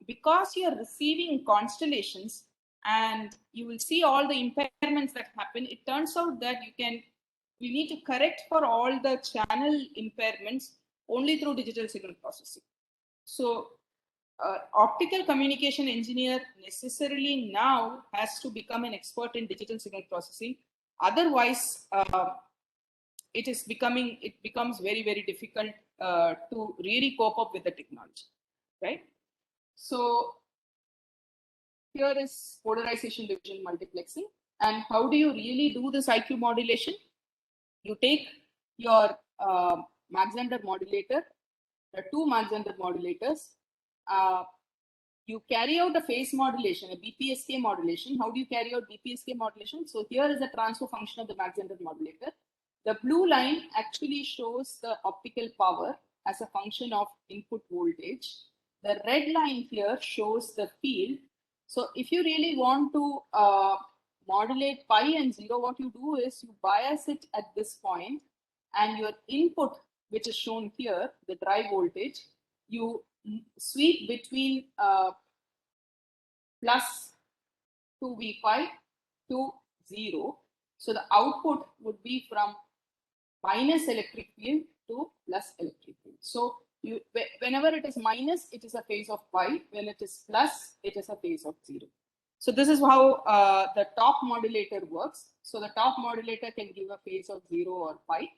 because you are receiving constellations and you will see all the impairments that happen, it turns out that you need to correct for all the channel impairments only through digital signal processing. So optical communication engineer necessarily now has to become an expert in digital signal processing. Otherwise, it becomes very, very difficult to really cope up with the technology, right? So here is polarization division multiplexing. And how do you really do this IQ modulation? You take your Mach-Zehnder modulator, the 2 Mach-Zehnder modulators, you carry out a phase modulation, a BPSK modulation. How do you carry out BPSK modulation? So here is the transfer function of the Mach Zehnder modulator. The blue line actually shows the optical power as a function of input voltage. The red line here shows the field. So if you really want to modulate pi and 0, what you do is you bias it at this point, and your input, which is shown here, the drive voltage, you sweep between plus 2V pi to 0. So the output would be from minus electric field to plus electric field. So whenever it is minus, it is a phase of pi. When it is plus, it is a phase of 0. So this is how the top modulator works. So the top modulator can give a phase of 0 or pi.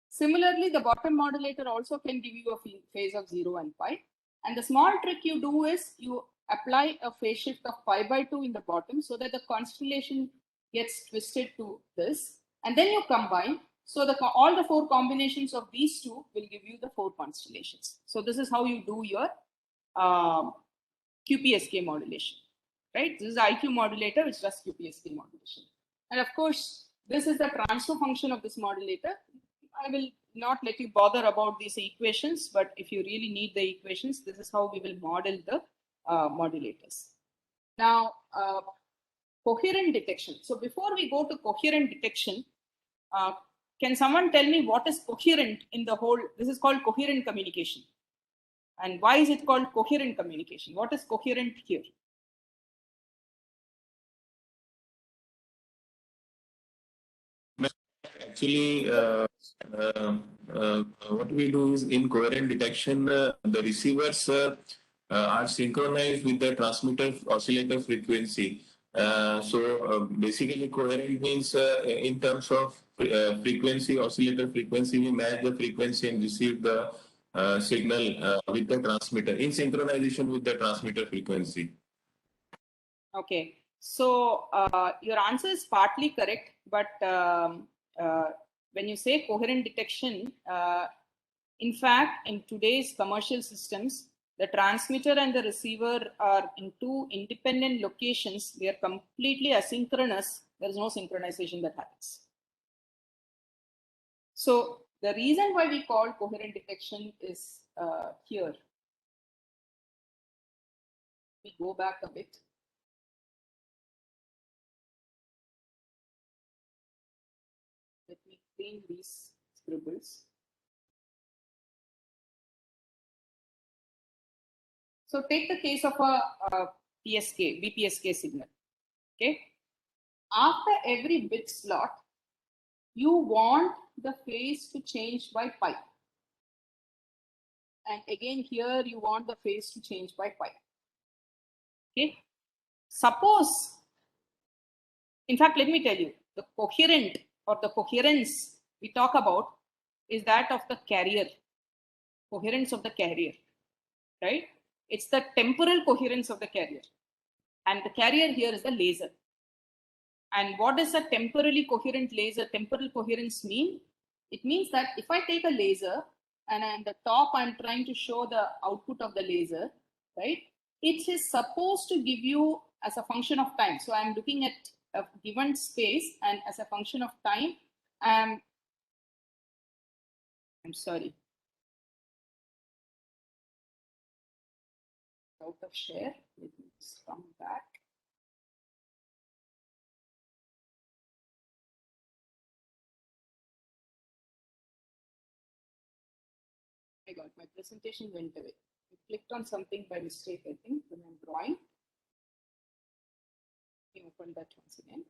Similarly, the bottom modulator also can give you a phase of 0 and pi. And the small trick you do is you apply a phase shift of pi by 2 in the bottom so that the constellation gets twisted to this. And then you combine. So all the 4 combinations of these two will give you the 4 constellations. So this is how you do your QPSK modulation, right? This is the IQ modulator, which does QPSK modulation. And of course, this is the transfer function of this modulator. I will not let you bother about these equations, but if you really need the equations, this is how we will model the modulators. Now, coherent detection. So before we go to coherent detection, can someone tell me what is coherent in the whole? This is called coherent communication. And why is it called coherent communication? What is coherent here? Actually, what we do is in coherent detection, the receivers are synchronized with the transmitter oscillator frequency. Basically, coherent means in terms of frequency, oscillator frequency, we match the frequency and receive the signal with the transmitter in synchronization with the transmitter frequency. Okay, so your answer is partly correct, but when you say coherent detection, in fact, in today's commercial systems, the transmitter and the receiver are in 2 independent locations. They are completely asynchronous. There is no synchronization that happens. So the reason why we call coherent detection is here. We go back a bit. Let me clean these scribbles. So take the case of a PSK, BPSK signal. Okay. After every bit slot, you want the phase to change by pi. And again, here you want the phase to change by pi. Okay. Suppose, in fact, let me tell you, the coherent or the coherence we talk about is that of the carrier, coherence of the carrier, right? It's the temporal coherence of the carrier. And the carrier here is the laser. And what does a temporally coherent laser, temporal coherence mean? It means that if I take a laser and at the top I'm trying to show the output of the laser, right? It is supposed to give you as a function of time. So I'm looking at a given space, and as a function of time, I'm sorry. Out of share. Let me just come back. I got my presentation went away. I clicked on something by mistake, I think, when I'm drawing. Let me open that once again.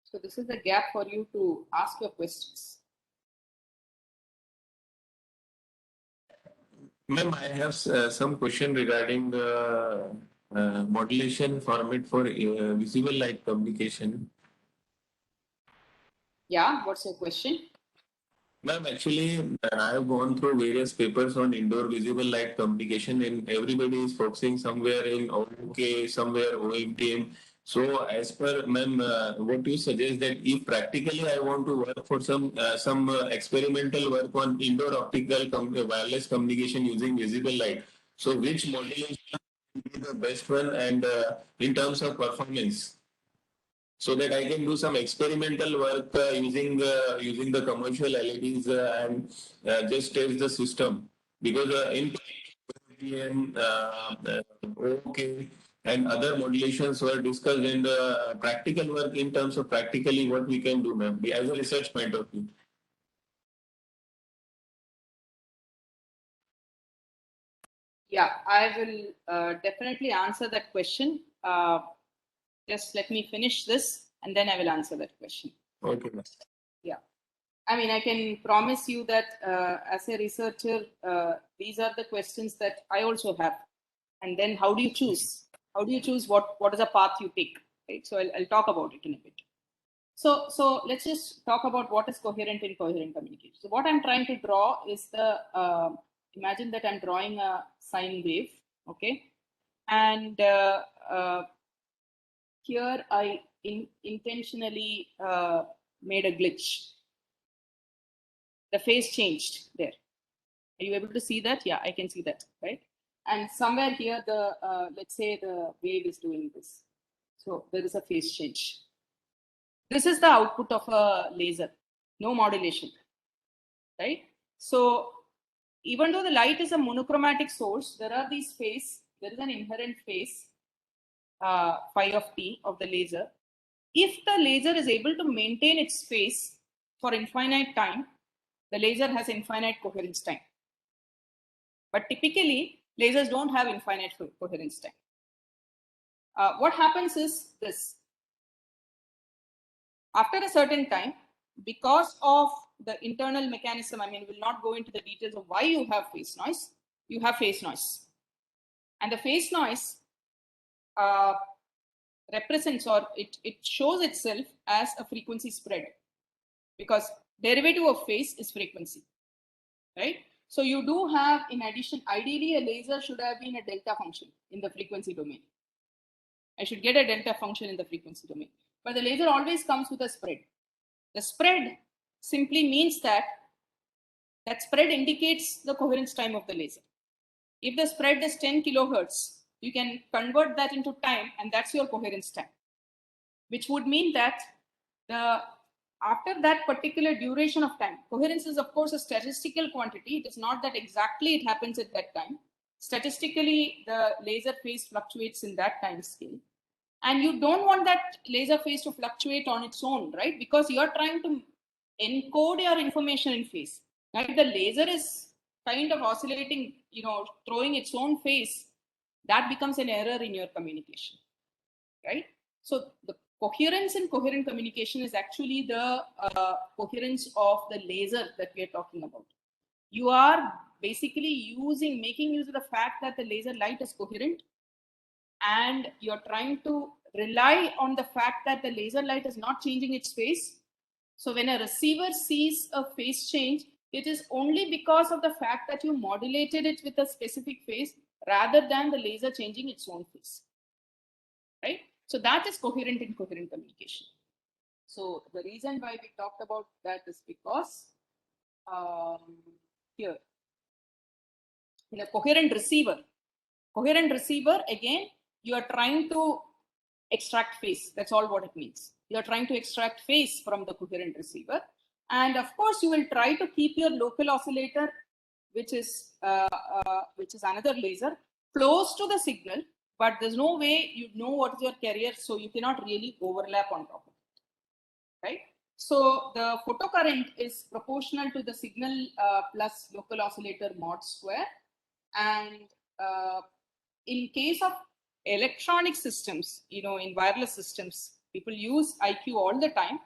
So this is the gap for you to ask your questions. Ma'am, I have some question regarding the modulation format for visible light communication. Yeah, what's your question? Ma'am, actually, I have gone through various papers on indoor visible light communication, and everybody is focusing somewhere in OK, somewhere OMTM. So as per ma'am, what you suggest that if practically I want to work for some experimental work on indoor optical wireless communication using visible light. So which modulation will be the best one and in terms of performance? So that I can do some experimental work using the commercial LEDs and just test the system because in and OK and other modulations were discussed in the practical work in terms of practically what we can do, ma'am, as a research point of view. Yeah, I will definitely answer that question. Just let me finish this and then I will answer that question. Okay, ma'am. Yeah. I mean, I can promise you that as a researcher, these are the questions that I also have. And then how do you choose? How do you choose what is the path you take? Right? So I'll talk about it in a bit. So let's just talk about what is coherent and incoherent communication. So what I'm trying to draw is the, imagine that I'm drawing a sine wave, okay? And here I intentionally made a glitch. The phase changed there. Are you able to see that? Yeah, I can see that, right? And somewhere here, the let's say the wave is doing this. So there is a phase change. This is the output of a laser, no modulation, right? So even though the light is a monochromatic source, there are these phase, there is an inherent phase, phi of t of the laser. If the laser is able to maintain its phase for infinite time, the laser has infinite coherence time. But typically, lasers don't have infinite coherence time. What happens is this. After a certain time, because of the internal mechanism, I mean, we'll not go into the details of why you have phase noise. You have phase noise. And the phase noise represents or it shows itself as a frequency spread because derivative of phase is frequency, right? So you do have, in addition, ideally a laser should have been a delta function in the frequency domain. I should get a delta function in the frequency domain. But the laser always comes with a spread. The spread simply means that spread indicates the coherence time of the laser. If the spread is 10 kilohertz, you can convert that into time and that's your coherence time, which would mean that after that particular duration of time, coherence is of course a statistical quantity. It is not that exactly it happens at that time. Statistically, the laser phase fluctuates in that time scale. And you don't want that laser phase to fluctuate on its own, right? Because you're trying to encode your information in phase. Now, if the laser is kind of oscillating, throwing its own phase, that becomes an error in your communication, right? So the coherence in coherent communication is actually the coherence of the laser that we are talking about. You are basically making use of the fact that the laser light is coherent, and you're trying to rely on the fact that the laser light is not changing its phase. So when a receiver sees a phase change, it is only because of the fact that you modulated it with a specific phase rather than the laser changing its own phase, right? So that is coherent in coherent communication. So the reason why we talked about that is because here, in a coherent receiver, again, you are trying to extract phase. That's all what it means. You are trying to extract phase from the coherent receiver. And of course, you will try to keep your local oscillator, which is another laser, close to the signal, but there's no way you know what is your carrier, so you cannot really overlap on top of it, right? So the photocurrent is proportional to the signal plus local oscillator mod square. And in case of electronic systems, in wireless systems, people use IQ all the time,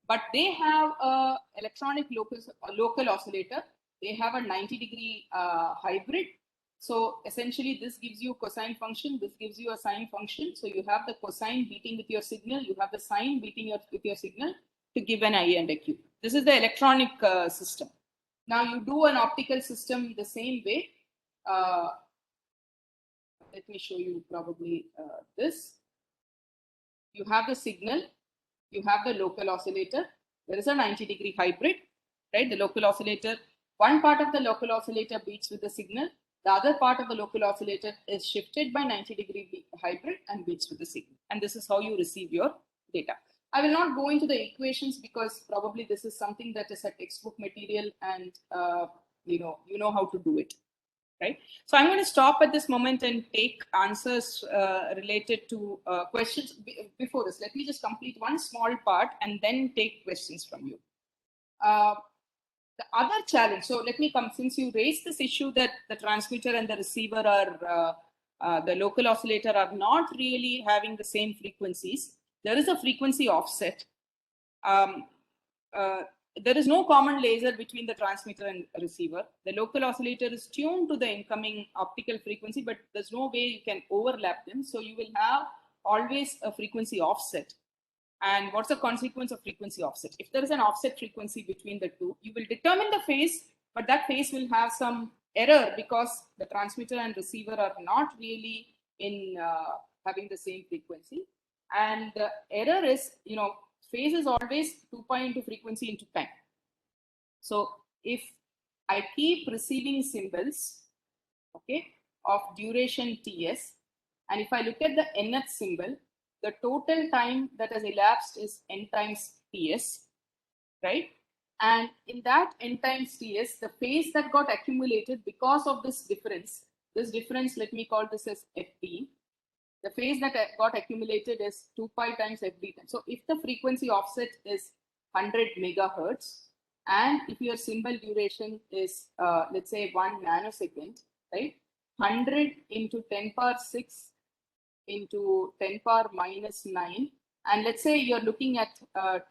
but they have a electronic local oscillator. They have a 90-degree hybrid. So essentially, this gives you cosine function. This gives you a sine function. So you have the cosine beating with your signal. You have the sine beating with your signal to give an I and a Q. This is the electronic system. Now you do an optical system the same way. Let me show you probably this. You have the signal, you have the local oscillator. There is a 90-degree hybrid, right? The local oscillator, one part of the local oscillator beats with the signal. The other part of the local oscillator is shifted by 90-degree hybrid and beats with the signal. And this is how you receive your data. I will not go into the equations because probably this is something that is a textbook material and you know how to do it. Right. So I'm going to stop at this moment and take answers related to questions. Before this, let me just complete one small part and then take questions from you. The other challenge, so let me come, since you raised this issue that the transmitter and the receiver are, the local oscillator are not really having the same frequencies. There is a frequency offset. There is no common laser between the transmitter and receiver. The local oscillator is tuned to the incoming optical frequency, but there's no way you can overlap them. So you will have always a frequency offset. And what's the consequence of frequency offset? If there is an offset frequency between the two, you will determine the phase, but that phase will have some error because the transmitter and receiver are not really in having the same frequency. And the error is, phase is always 2 pi into frequency into time. So if I keep receiving symbols, okay, of duration Ts, and if I look at the nth symbol, the total time that has elapsed is n times Ts, right? And in that n times Ts, the phase that got accumulated because of this difference, let me call this as Ft. The phase that got accumulated is 2 pi times Fd time. So if the frequency offset is 100 megahertz, and if your symbol duration is, let's say 1 nanosecond, right? 100 into 10 power 6 into 10 power minus 9. And let's say you're looking at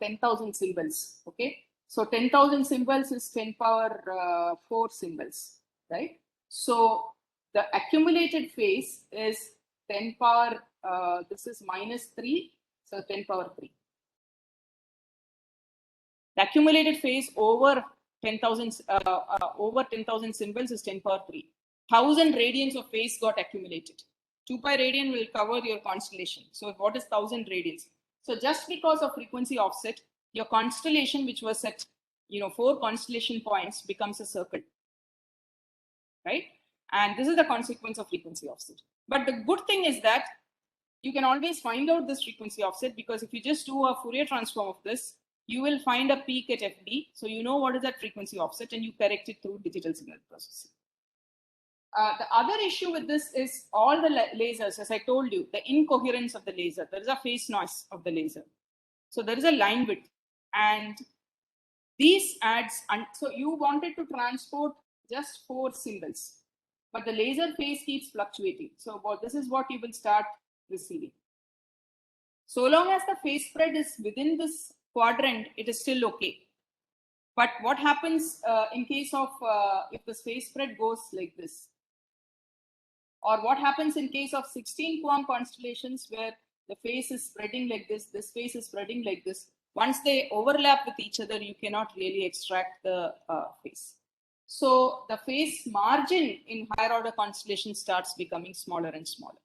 10,000 symbols, okay? So 10,000 symbols is 10 power 4 symbols, right? So the accumulated phase is 10 power, this is minus 3, so 10 power 3. The accumulated phase over 10,000 symbols is 10 power 3. 1,000 radians of phase got accumulated. 2 pi radian will cover your constellation. So what is 1,000 radians? So just because of frequency offset, your constellation, which was at 4 constellation points, becomes a circle, right? And this is the consequence of frequency offset. But the good thing is that you can always find out this frequency offset, because if you just do a Fourier transform of this, you will find a peak at Fd. So you know what is that frequency offset and you correct it through digital signal processing. The other issue with this is all the lasers, as I told you, the incoherence of the laser. There is a phase noise of the laser. So there is a line width, and these adds, and so you wanted to transport just 4 symbols, but the laser phase keeps fluctuating. So this is what you will start receiving. So long as the phase spread is within this quadrant, it is still okay. But what happens in case of if the phase spread goes like this? Or what happens in case of 16 QAM constellations where the phase is spreading like this phase is spreading like this? Once they overlap with each other, you cannot really extract the phase. So the phase margin in higher order constellations starts becoming smaller and smaller.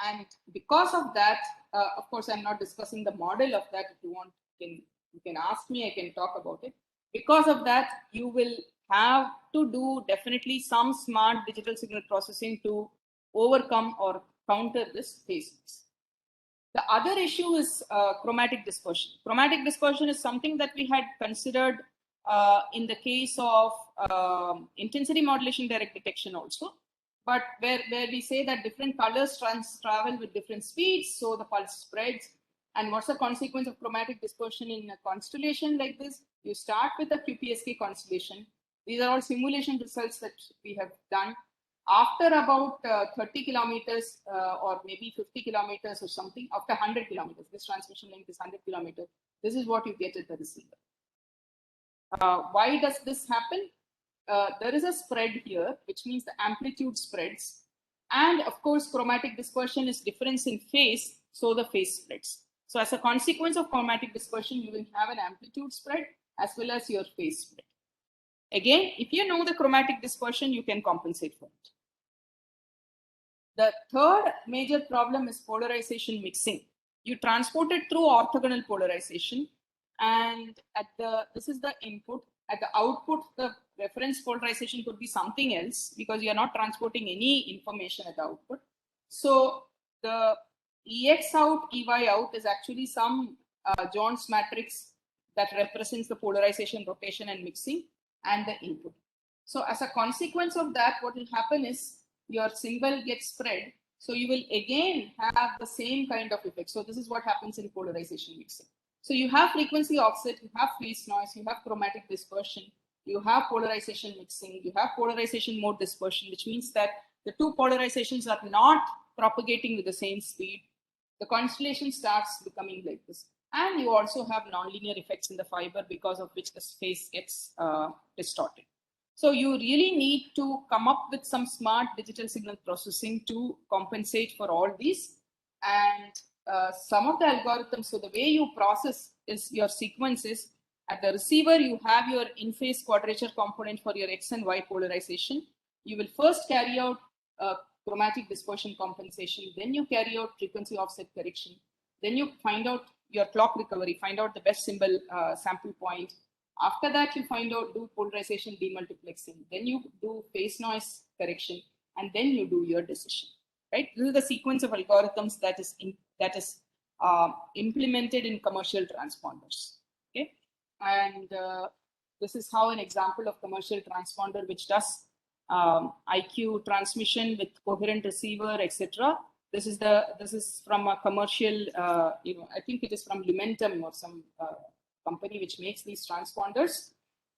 And because of that, of course, I'm not discussing the model of that. If you want, you can ask me, I can talk about it. Because of that, you will have to do definitely some smart digital signal processing to overcome or counter this phase mix. The other issue is chromatic dispersion. Chromatic dispersion is something that we had considered in the case of intensity modulation direct detection also, but where we say that different colors travel with different speeds, so the pulse spreads. And what's the consequence of chromatic dispersion in a constellation like this? You start with a QPSK constellation. These are all simulation results that we have done. After about 30 kilometers or maybe 50 kilometers or something, after 100 kilometers, this transmission length is 100 kilometers. This is what you get at the receiver. Why does this happen? There is a spread here, which means the amplitude spreads. And of course, chromatic dispersion is difference in phase, so the phase spreads. So as a consequence of chromatic dispersion, you will have an amplitude spread as well as your phase spread. Again, if you know the chromatic dispersion, you can compensate for it. The third major problem is polarization mixing. You transport it through orthogonal polarization, and this is the input. At the output, the reference polarization could be something else because you are not transporting any information at the output. So the Ex out, Ey out is actually some Jones matrix that represents the polarization, rotation, and mixing, and the input. So as a consequence of that, what will happen is your symbol gets spread. So you will again have the same kind of effect. So this is what happens in polarization mixing. So you have frequency offset, you have phase noise, you have chromatic dispersion, you have polarization mixing, you have polarization mode dispersion, which means that the two polarizations are not propagating with the same speed. The constellation starts becoming like this. And you also have nonlinear effects in the fiber because of which the space gets distorted. So you really need to come up with some smart digital signal processing to compensate for all these. And some of the algorithms, so the way you process is your sequences. At the receiver, you have your in-phase quadrature component for your X and Y polarization. You will first carry out chromatic dispersion compensation, then you carry out frequency offset correction, then you find out your clock recovery, find out the best symbol sample point. After that, you do polarization demultiplexing, then you do phase noise correction, and then you do your decision. Right? This is the sequence of algorithms that is implemented in commercial transponders. Okay, and this is how an example of commercial transponder which does IQ transmission with coherent receiver, etc. This is from a commercial, I think it is from Lumentum or some company which makes these transponders.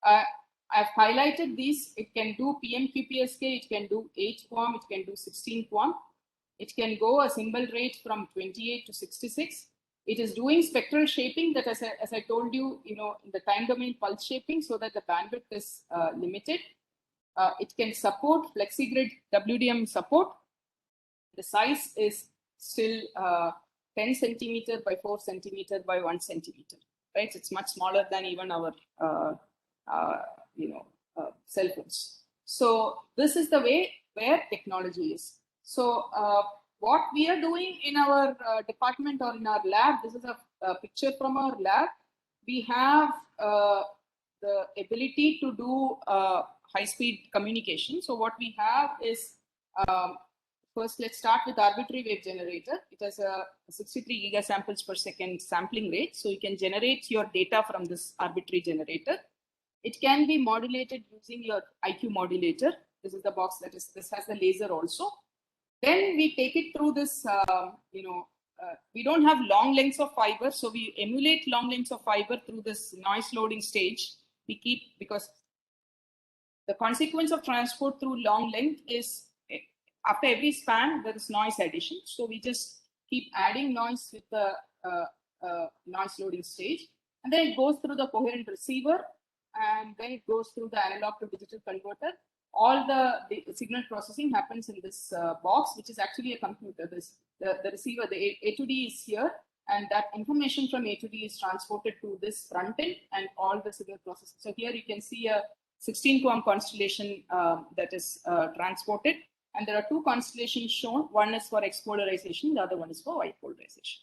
I've highlighted these. It can do PMQPSK, it can do 8 QAM, it can do 16 QAM. It can go a symbol rate from 28 to 66. It is doing spectral shaping that, as I told you, in the time domain pulse shaping so that the bandwidth is limited. It can support FlexiGrid WDM support. The size is still 10 centimeter by 4 centimeter by 1 centimeter. Right? It's much smaller than even our cell phones. So this is the way where technology is. So what we are doing in our department or in our lab, this is a picture from our lab. We have the ability to do high-speed communication. So what we have is, first let's start with arbitrary wave generator. It has a 63 gigasamples per second sampling rate. So you can generate your data from this arbitrary generator. It can be modulated using your IQ modulator. This is the box this has the laser also. Then we take it through this, we don't have long lengths of fiber. So we emulate long lengths of fiber through this noise loading stage. Because the consequence of transport through long length is after every span, there is noise addition. So we just keep adding noise with the noise loading stage. And then it goes through the coherent receiver, and then it goes through the analog to digital converter. All the signal processing happens in this box, which is actually a computer. The receiver, the A2D is here, and that information from A2D is transported to this front end and all the signal processing. So here you can see a 16 QAM constellation that is transported. And there are two constellations shown. One is for X polarization, the other one is for Y polarization.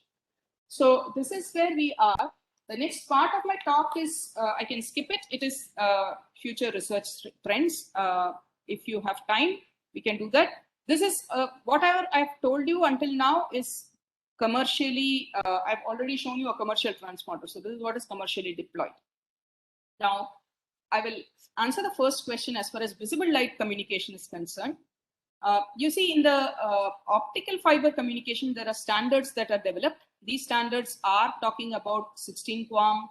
So this is where we are. The next part of my talk is, I can skip it. It is future research trends. If you have time, we can do that. This is whatever I've told you until now is commercially, I've already shown you a commercial transponder. So this is what is commercially deployed. Now, I will answer the first question as far as visible light communication is concerned. You see, in the optical fiber communication, there are standards that are developed. These standards are talking about 16 QAM,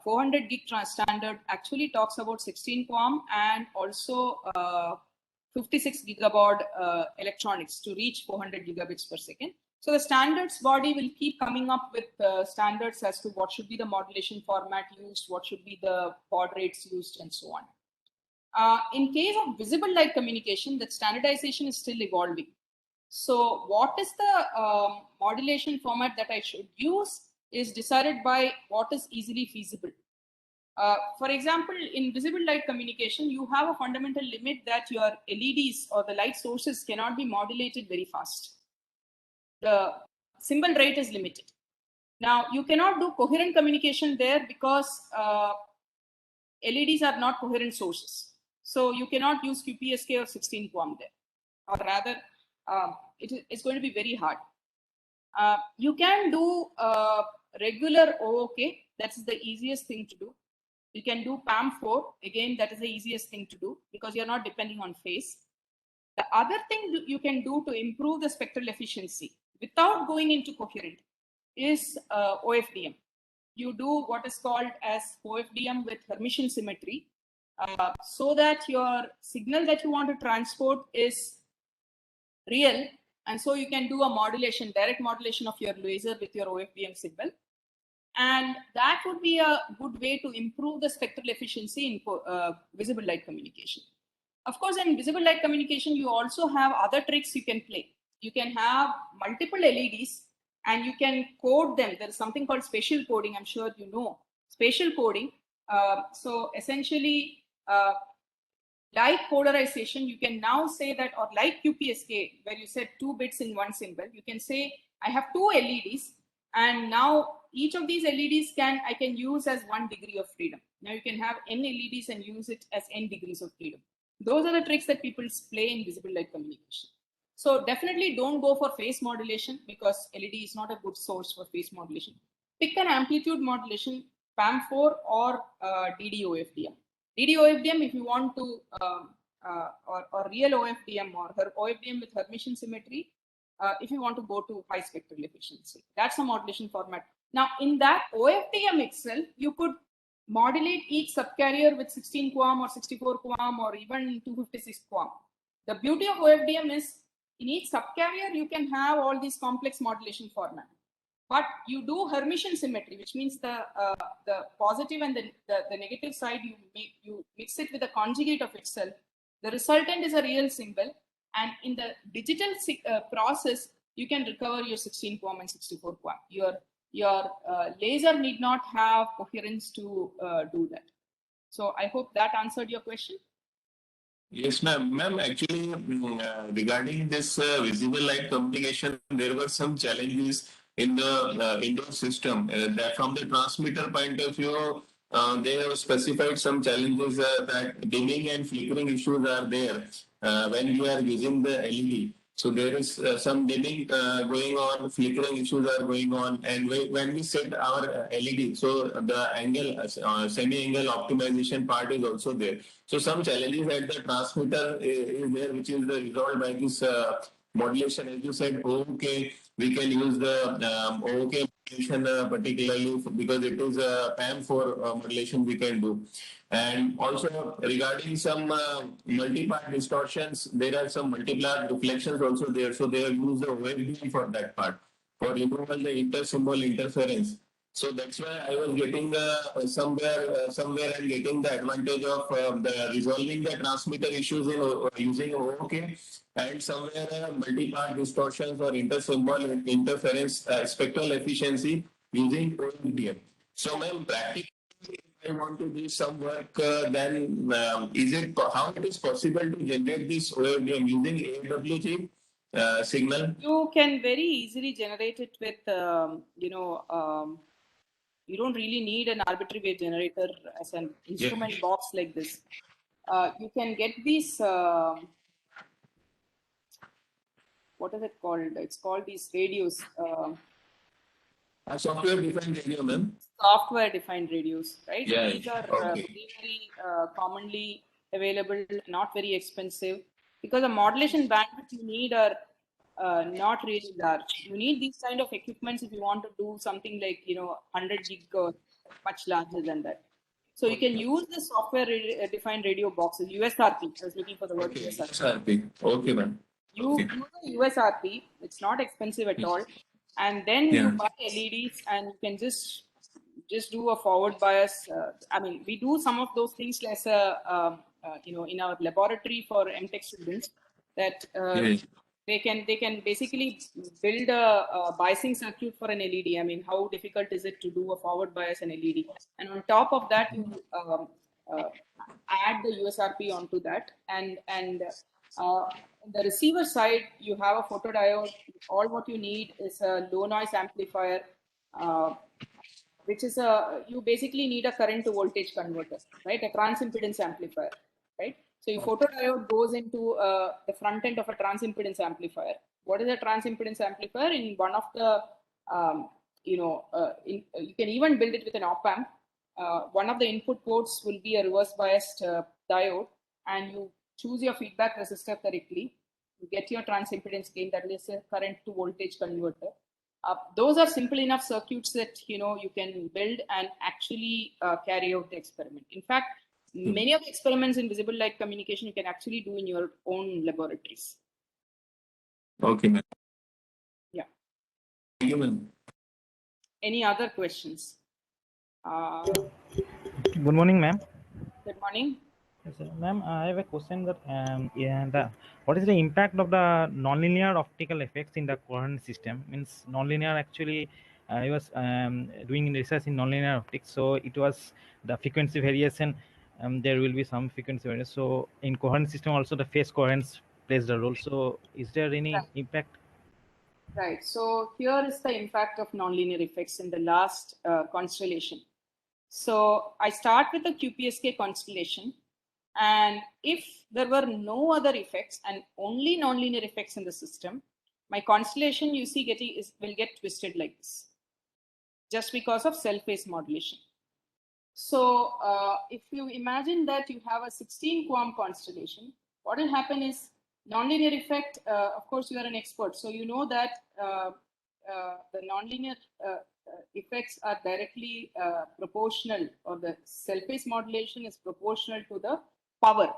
400 gig standard actually talks about 16 QAM and also 56 gigabaud electronics to reach 400 gigabits per second. So the standards body will keep coming up with standards as to what should be the modulation format used, what should be the baud rates used, and so on. In case of visible light communication, that standardization is still evolving. So what is the modulation format that I should use is decided by what is easily feasible. For example, in visible light communication, you have a fundamental limit that your LEDs or the light sources cannot be modulated very fast. The symbol rate is limited. Now, you cannot do coherent communication there because LEDs are not coherent sources. So you cannot use QPSK or 16 QAM there, or rather, it's going to be very hard. You can do regular OOK, that's the easiest thing to do. You can do PAM4, again, that is the easiest thing to do because you're not depending on phase. The other thing you can do to improve the spectral efficiency without going into coherent is OFDM. You do what is called as OFDM with Hermitian symmetry, so that your signal that you want to transport is real, and so you can do a modulation, direct modulation of your laser with your OFDM signal, and that would be a good way to improve the spectral efficiency in visible light communication. Of course, in visible light communication, you also have other tricks you can play. You can have multiple LEDs and you can code them. There is something called spatial coding. I'm sure you know spatial coding. So essentially, like polarization, you can now say that, or like QPSK, where you said 2 bits in one symbol, you can say, I have 2 LEDs, and now each of these LEDs I can use as 1 degree of freedom. Now you can have n LEDs and use it as n degrees of freedom. Those are the tricks that people play in visible light communication. So definitely don't go for phase modulation because LED is not a good source for phase modulation. Pick an amplitude modulation, PAM4 or DD-OFDM. DD-OFDM, if you want to, or real OFDM or OFDM with Hermitian symmetry, if you want to go to high spectral efficiency. That's a modulation format. Now, in that OFDM itself, you could modulate each subcarrier with 16 QAM or 64 QAM or even 256 QAM. The beauty of OFDM is in each subcarrier, you can have all these complex modulation format. But you do Hermitian symmetry, which means the positive and the negative side, you mix it with a conjugate of itself. The resultant is a real symbol. And in the digital process, you can recover your 16 QAM and 64 QAM. Your laser need not have coherence to do that. So I hope that answered your question. Yes, ma'am. Ma'am, actually, regarding this visible light communication, there were some challenges in the indoor system. That from the transmitter point of view, they have specified some challenges that dimming and flickering issues are there when you are using the LED. So there is some dimming going on, flickering issues are going on, and when we set our LED, so the angle, semi-angle optimization part is also there. So some challenges at the transmitter is there, which is resolved by this modulation. As you said, okay, we can use the okay modulation particularly because it is PAM4 modulation we can do. And also regarding some multi-part distortions, there are some multi-part reflections also there. So they have used the OFDM for that part, for removal the inter-symbol interference. So that's why I was getting somewhere I'm getting the advantage of the resolving the transmitter issues in using OK, and somewhere multi-part distortions or inter-symbol interference spectral efficiency using OFDM. So, ma'am, practically, I want to do some work, then is it how it is possible to generate this OFDM using AWG signal? You can very easily generate it with, you don't really need an arbitrary wave generator as an instrument box like this. You can get these, what is it called? It's called these radios. Software-defined radio, ma'am. Software-defined radios, right? Yeah. These are Okay. very commonly available, not very expensive, because the modulation bandwidth you need are not really large. You need these kind of equipments if you want to do something like 100 gig or much larger than that. So you can use the software-defined radio boxes, USRP. I was looking for the word Okay. USRP. Okay, ma'am. You Okay. use a USRP. It's not expensive at all, and then you buy LEDs and you can just do a forward bias. I mean, we do some of those things as a in our laboratory for MTech students that they can basically build a biasing circuit for an LED. I mean, how difficult is it to do a forward bias an LED? And on top of that, you add the USRP onto that, and On the receiver side, you have a photodiode. All what you need is a low noise amplifier, which is you basically need a current to voltage converter, right? A transimpedance amplifier, right? So your photodiode goes into the front end of a transimpedance amplifier. What is a transimpedance amplifier? In one of the, you can even build it with an op amp. One of the input ports will be a reverse biased diode, and you choose your feedback resistor correctly. You get your transimpedance gain, that is a current to voltage converter. Those are simple enough circuits that you can build and actually carry out the experiment. In fact, many of the experiments in visible light communication you can actually do in your own laboratories. Okay, ma'am. Yeah. Thank you, ma'am. Any other questions? Good morning, ma'am. Good morning. Yes, ma'am, I have a question that what is the impact of the nonlinear optical effects in the coherent system? Means nonlinear actually, I was doing research in nonlinear optics, so it was the frequency variation. There will be some frequency variation. So in coherent system also the phase coherence plays the role. So is there any impact? Right. So here is the impact of nonlinear effects in the last constellation. So I start with the QPSK constellation, and if there were no other effects and only nonlinear effects in the system, my constellation you see will get twisted like this, just because of cell phase modulation. So if you imagine that you have a 16 QAM constellation, what will happen is nonlinear effect. Of course, you are an expert, so you know that the nonlinear effects are directly proportional, or the cell phase modulation is proportional to the power.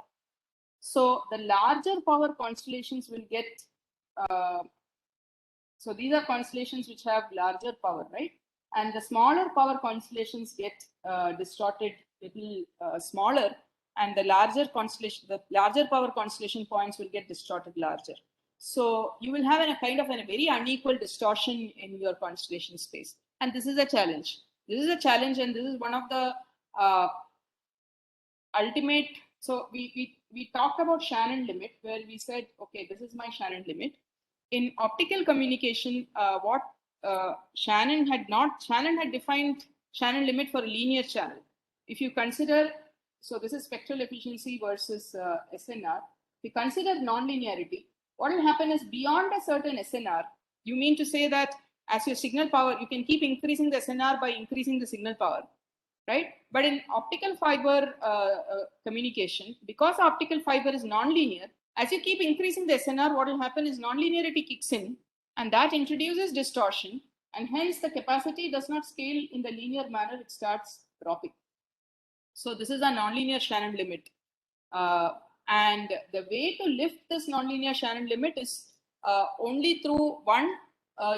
So the larger power constellations will get. So these are constellations which have larger power, right? And the smaller power constellations get distorted little smaller, and the larger power constellation points will get distorted larger. So you will have a kind of a very unequal distortion in your constellation space, and this is a challenge. This is a challenge, and this is one of the ultimate. So we talked about Shannon limit, where we said, okay, this is my Shannon limit. In optical communication, what Shannon had defined Shannon limit for a linear channel. If you consider, so this is spectral efficiency versus SNR. If you consider nonlinearity, what will happen is beyond a certain SNR, you mean to say that as your signal power, you can keep increasing the SNR by increasing the signal power, right? But in optical fiber communication, because optical fiber is nonlinear, as you keep increasing the SNR, what will happen is nonlinearity kicks in, and that introduces distortion, and hence the capacity does not scale in the linear manner, it starts dropping. So this is a nonlinear Shannon limit. And the way to lift this nonlinear Shannon limit is only through one,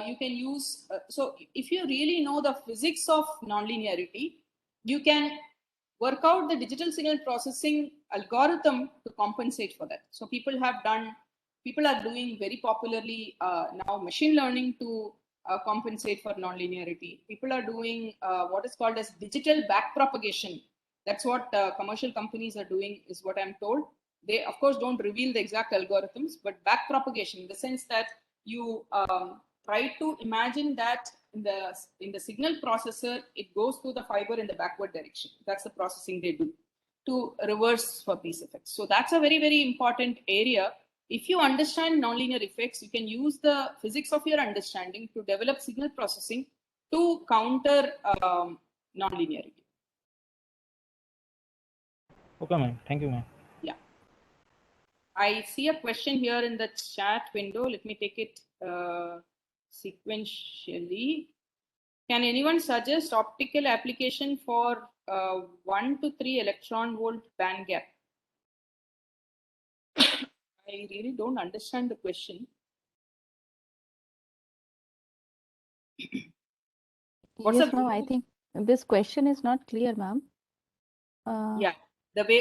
you can use, so if you really know the physics of nonlinearity, you can work out the digital signal processing algorithm to compensate for that. So people are doing very popularly now machine learning to compensate for nonlinearity. People are doing what is called as digital backpropagation. That's what commercial companies are doing, is what I'm told. They, of course, don't reveal the exact algorithms, but backpropagation in the sense that you try to imagine that in the signal processor, it goes through the fiber in the backward direction. That's the processing they do to reverse for these effects. So that's a very, very important area. If you understand nonlinear effects, you can use the physics of your understanding to develop signal processing to counter nonlinearity. Okay, ma'am. Thank you, ma'am. Yeah. I see a question here in the chat window. Let me take it sequentially. Can anyone suggest optical application for 1 to 3 electron volt band gap? I really don't understand the question. Yes, ma'am. I think this question is not clear, ma'am. Yeah.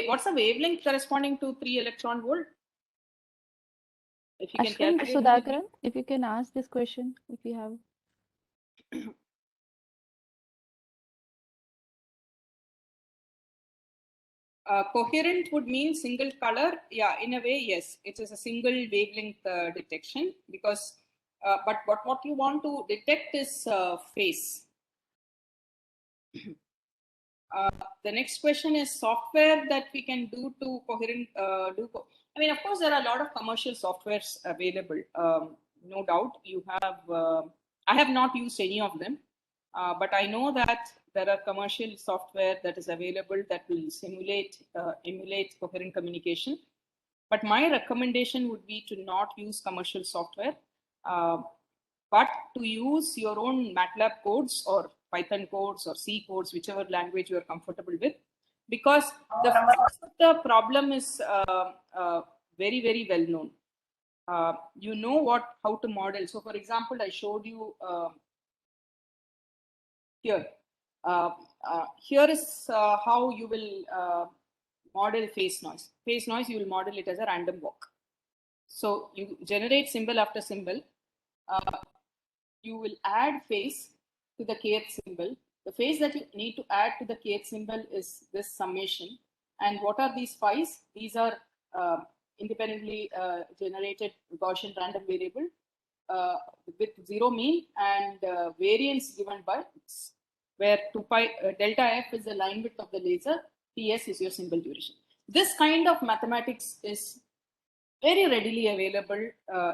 What's the wavelength corresponding to 3 electron volt? If you can Ashwin calculate. Sudhakaran, if you can ask this question, if you have. Coherent would mean single color. Yeah, in a way, yes. It is a single wavelength detection because, but what you want to detect is phase. The next question is software that we can do to coherent. I mean, of course, there are a lot of commercial softwares available. No doubt, you have. I have not used any of them, but I know that there are commercial software that is available that will emulate coherent communication. But my recommendation would be to not use commercial software, but to use your own MATLAB codes or Python codes or C codes, whichever language you are comfortable with, because the problem is very, very well known. You know how to model. So, for example, I showed you here. Here is how you will model phase noise. Phase noise, you will model it as a random walk. So you generate symbol after symbol. You will add phase to the kth symbol. The phase that you need to add to the kth symbol is this summation. And what are these phi's? These are independently generated Gaussian random variable with zero mean and variance given by x, where 2 pi delta f is the line width of the laser, ts is your symbol duration. This kind of mathematics is very readily available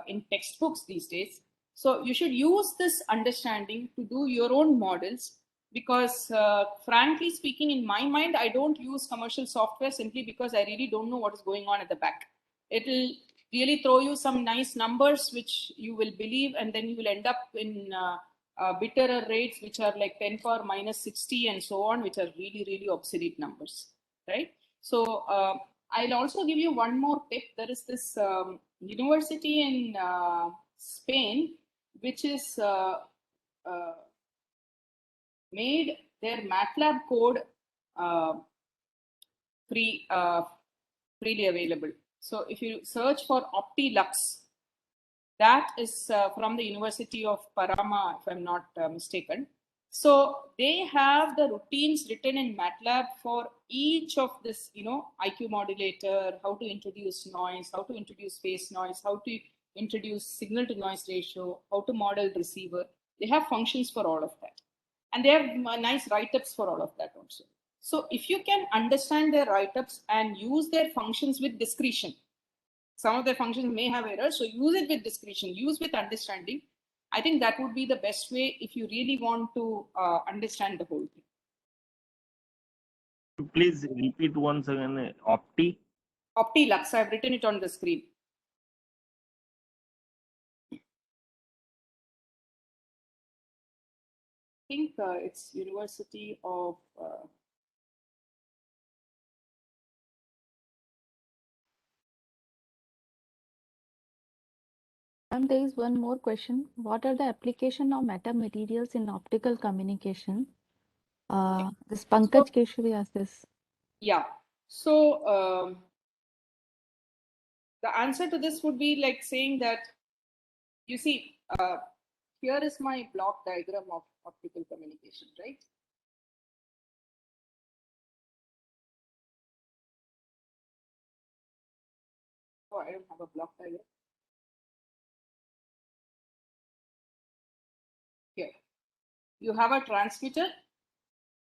in textbooks these days. So you should use this understanding to do your own models, because frankly speaking, in my mind, I don't use commercial software simply because I really don't know what is going on at the back. It will really throw you some nice numbers which you will believe, and then you will end up in bit error rates which are like 10 power minus 60 and so on, which are really, really obsolete numbers, right? So I'll also give you one more tip. There is this university in Spain which is made their MATLAB code freely available. So if you search for OptiLux, that is from the University of Parama, if I'm not mistaken. So they have the routines written in MATLAB for each of this, IQ modulator, how to introduce noise, how to introduce phase noise, how to introduce signal to noise ratio, how to model receiver. They have functions for all of that. And they have nice write-ups for all of that also. So if you can understand their write-ups and use their functions with discretion, some of their functions may have errors, so use it with discretion, use with understanding. I think that would be the best way if you really want to understand the whole thing. Please repeat once again. OptiLux, I've written it on the screen. I think it's University of... There is one more question. What are the application of metamaterials in optical communication? This Pankaj Keshavi asked this. Yeah. So the answer to this would be like saying that, you see, here is my block diagram of optical communication, right? Oh, I don't have a block diagram. Here, you have a transmitter,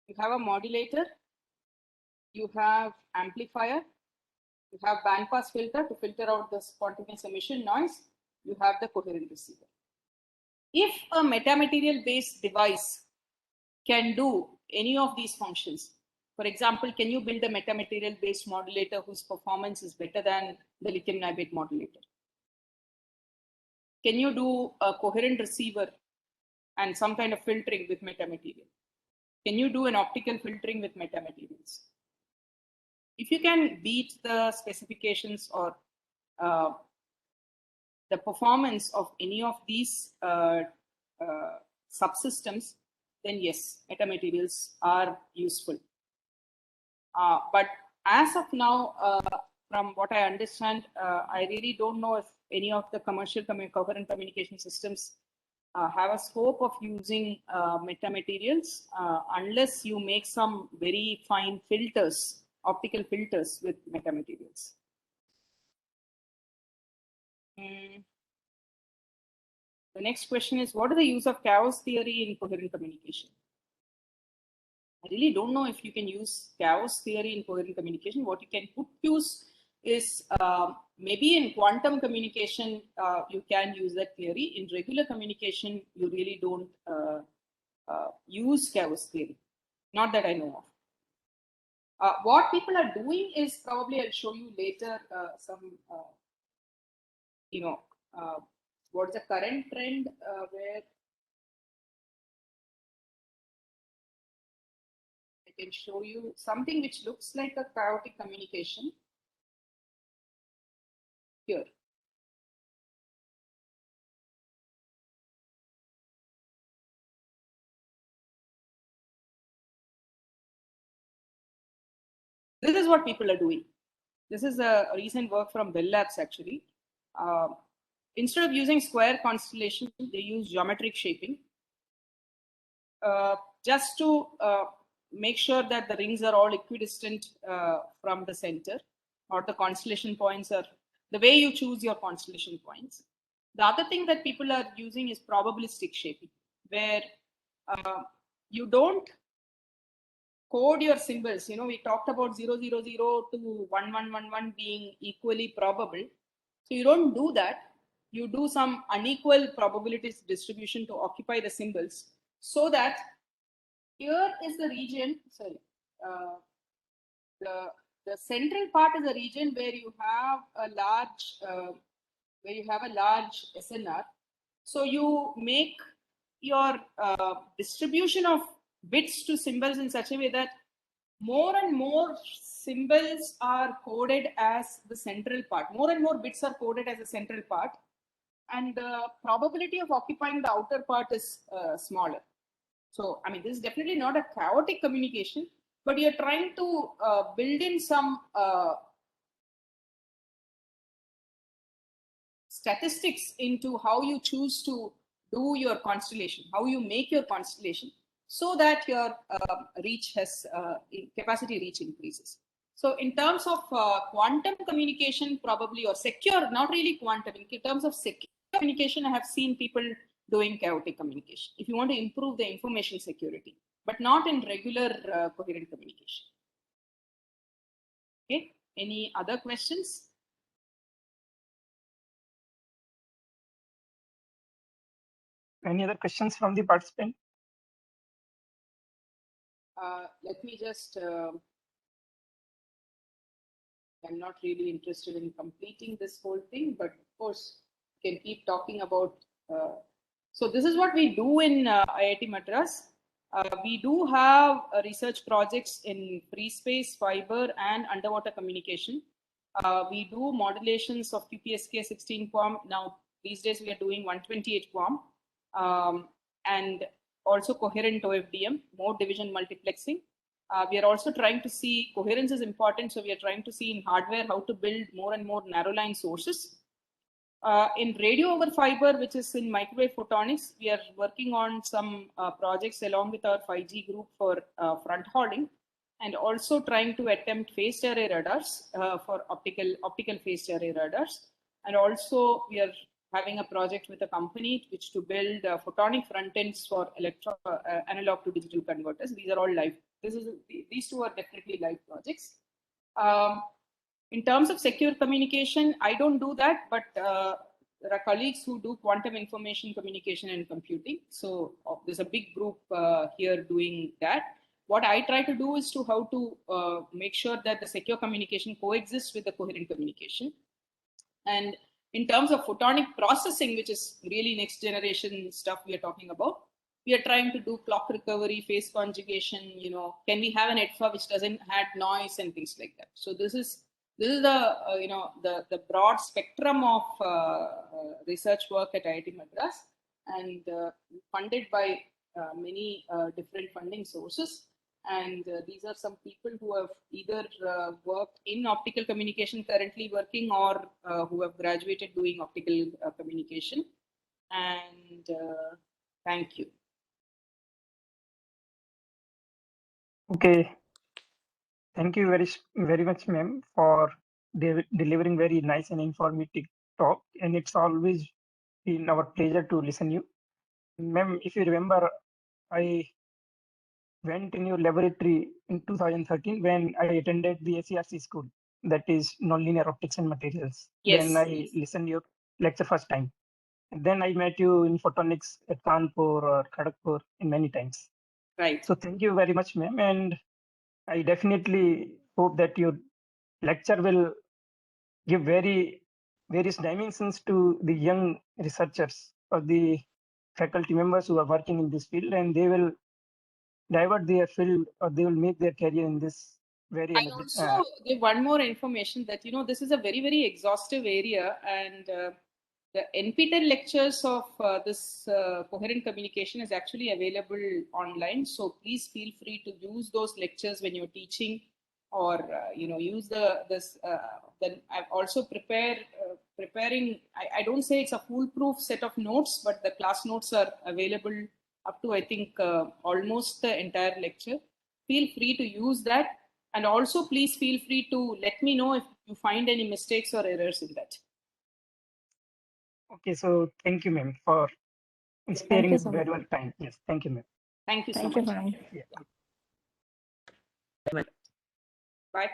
you have a modulator, you have amplifier, you have bandpass filter to filter out the spontaneous emission noise, you have the coherent receiver. If a metamaterial based device can do any of these functions, for example, can you build a metamaterial based modulator whose performance is better than the lithium niobate modulator? Can you do a coherent receiver and some kind of filtering with metamaterial? Can you do an optical filtering with metamaterials? If you can beat the specifications or the performance of any of these subsystems, then yes, metamaterials are useful. But as of now, from what I understand, I really don't know if any of the commercial coherent communication systems have a scope of using metamaterials unless you make some very fine filters optical filters with metamaterials. The next question is, what is the use of chaos theory in coherent communication? I really don't know if you can use chaos theory in coherent communication. What you can use is maybe in quantum communication, you can use that theory. In regular communication, you really don't use chaos theory. Not that I know of. What people are doing is, probably I'll show you later some, what's the current trend where I can show you something which looks like a chaotic communication here. This is what people are doing. This is a recent work from Bell Labs actually. Instead of using square constellation, they use geometric shaping just to make sure that the rings are all equidistant from the center, or the constellation points are the way you choose your constellation points. The other thing that people are using is probabilistic shaping, where you don't code your symbols. We talked about 0, 0, 0 to 1, 1, 1, 1 being equally probable. So you don't do that. You do some unequal probabilities distribution to occupy the symbols, so that here is the region, sorry, the central part is a region where you have a large SNR. So you make your distribution of bits to symbols in such a way that more and more symbols are coded as the central part. More and more bits are coded as a central part, and the probability of occupying the outer part is smaller. So, I mean, this is definitely not a chaotic communication, but you're trying to build in some statistics into how you choose to do your constellation, how you make your constellation, so that your reach has capacity reach increases. So in terms of quantum communication, probably, or secure, not really quantum, in terms of secure communication, I have seen people doing chaotic communication if you want to improve the information security, but not in regular coherent communication. Okay, any other questions? Any other questions from the participant? Let me just, I'm not really interested in completing this whole thing, but of course, you can keep talking about. So this is what we do in IIT Madras. We do have research projects in free space, fiber, and underwater communication. We do modulations of QPSK 16 QAM. Now, these days we are doing 128 QAM, and also coherent OFDM, mode division multiplexing. We are also trying to see, coherence is important, so we are trying to see in hardware how to build more and more narrow line sources. In radio over fiber, which is in microwave photonics, we are working on some projects along with our 5G group for front hauling, and also trying to attempt phased array radars for optical phased array radars. And also we are having a project with a company which to build photonic front ends for analog to digital converters. These are all live. These two are definitely live projects. In terms of secure communication, I don't do that, but there are colleagues who do quantum information communication and computing. So there's a big group here doing that. What I try to do is to how to make sure that the secure communication coexists with the coherent communication. And in terms of photonic processing, which is really next generation stuff we are talking about, we are trying to do clock recovery, phase conjugation. Can we have an EDFA which doesn't have noise and things like that? So this is the the broad spectrum of research work at IIT Madras, and funded by many different funding sources. And these are some people who have either worked in optical communication, currently working, or who have graduated doing optical communication. And thank you. Okay. Thank you very much, ma'am, for delivering very nice and informative talk. And it's always been our pleasure to listen you. Ma'am, if you remember, I went in your laboratory in 2013 when I attended the SERC school, that is nonlinear optics and materials. Yes, Then I yes. listened your lecture first time. And then I met you in photonics at Kanpur or Kharagpur in many times. Right. So thank you very much, ma'am. And I definitely hope that your lecture will give various dimensions to the young researchers or the faculty members who are working in this field, and they will divert their field or they will make their career in this very I also give one more information that, this is a very, very exhaustive area, and the NPTEL lectures of this coherent communication is actually available online. So please feel free to use those lectures when you're teaching, or use then I've also preparing. I don't say it's a foolproof set of notes, but the class notes are available up to, I think, almost the entire lecture. Feel free to use that. And also, please feel free to let me know if you find any mistakes or errors in that. Okay, so thank you, ma'am, for sparing you so much. valuable time. Yes, thank you, ma'am. Thank you so Thank you, much. ma'am. Yeah. Bye.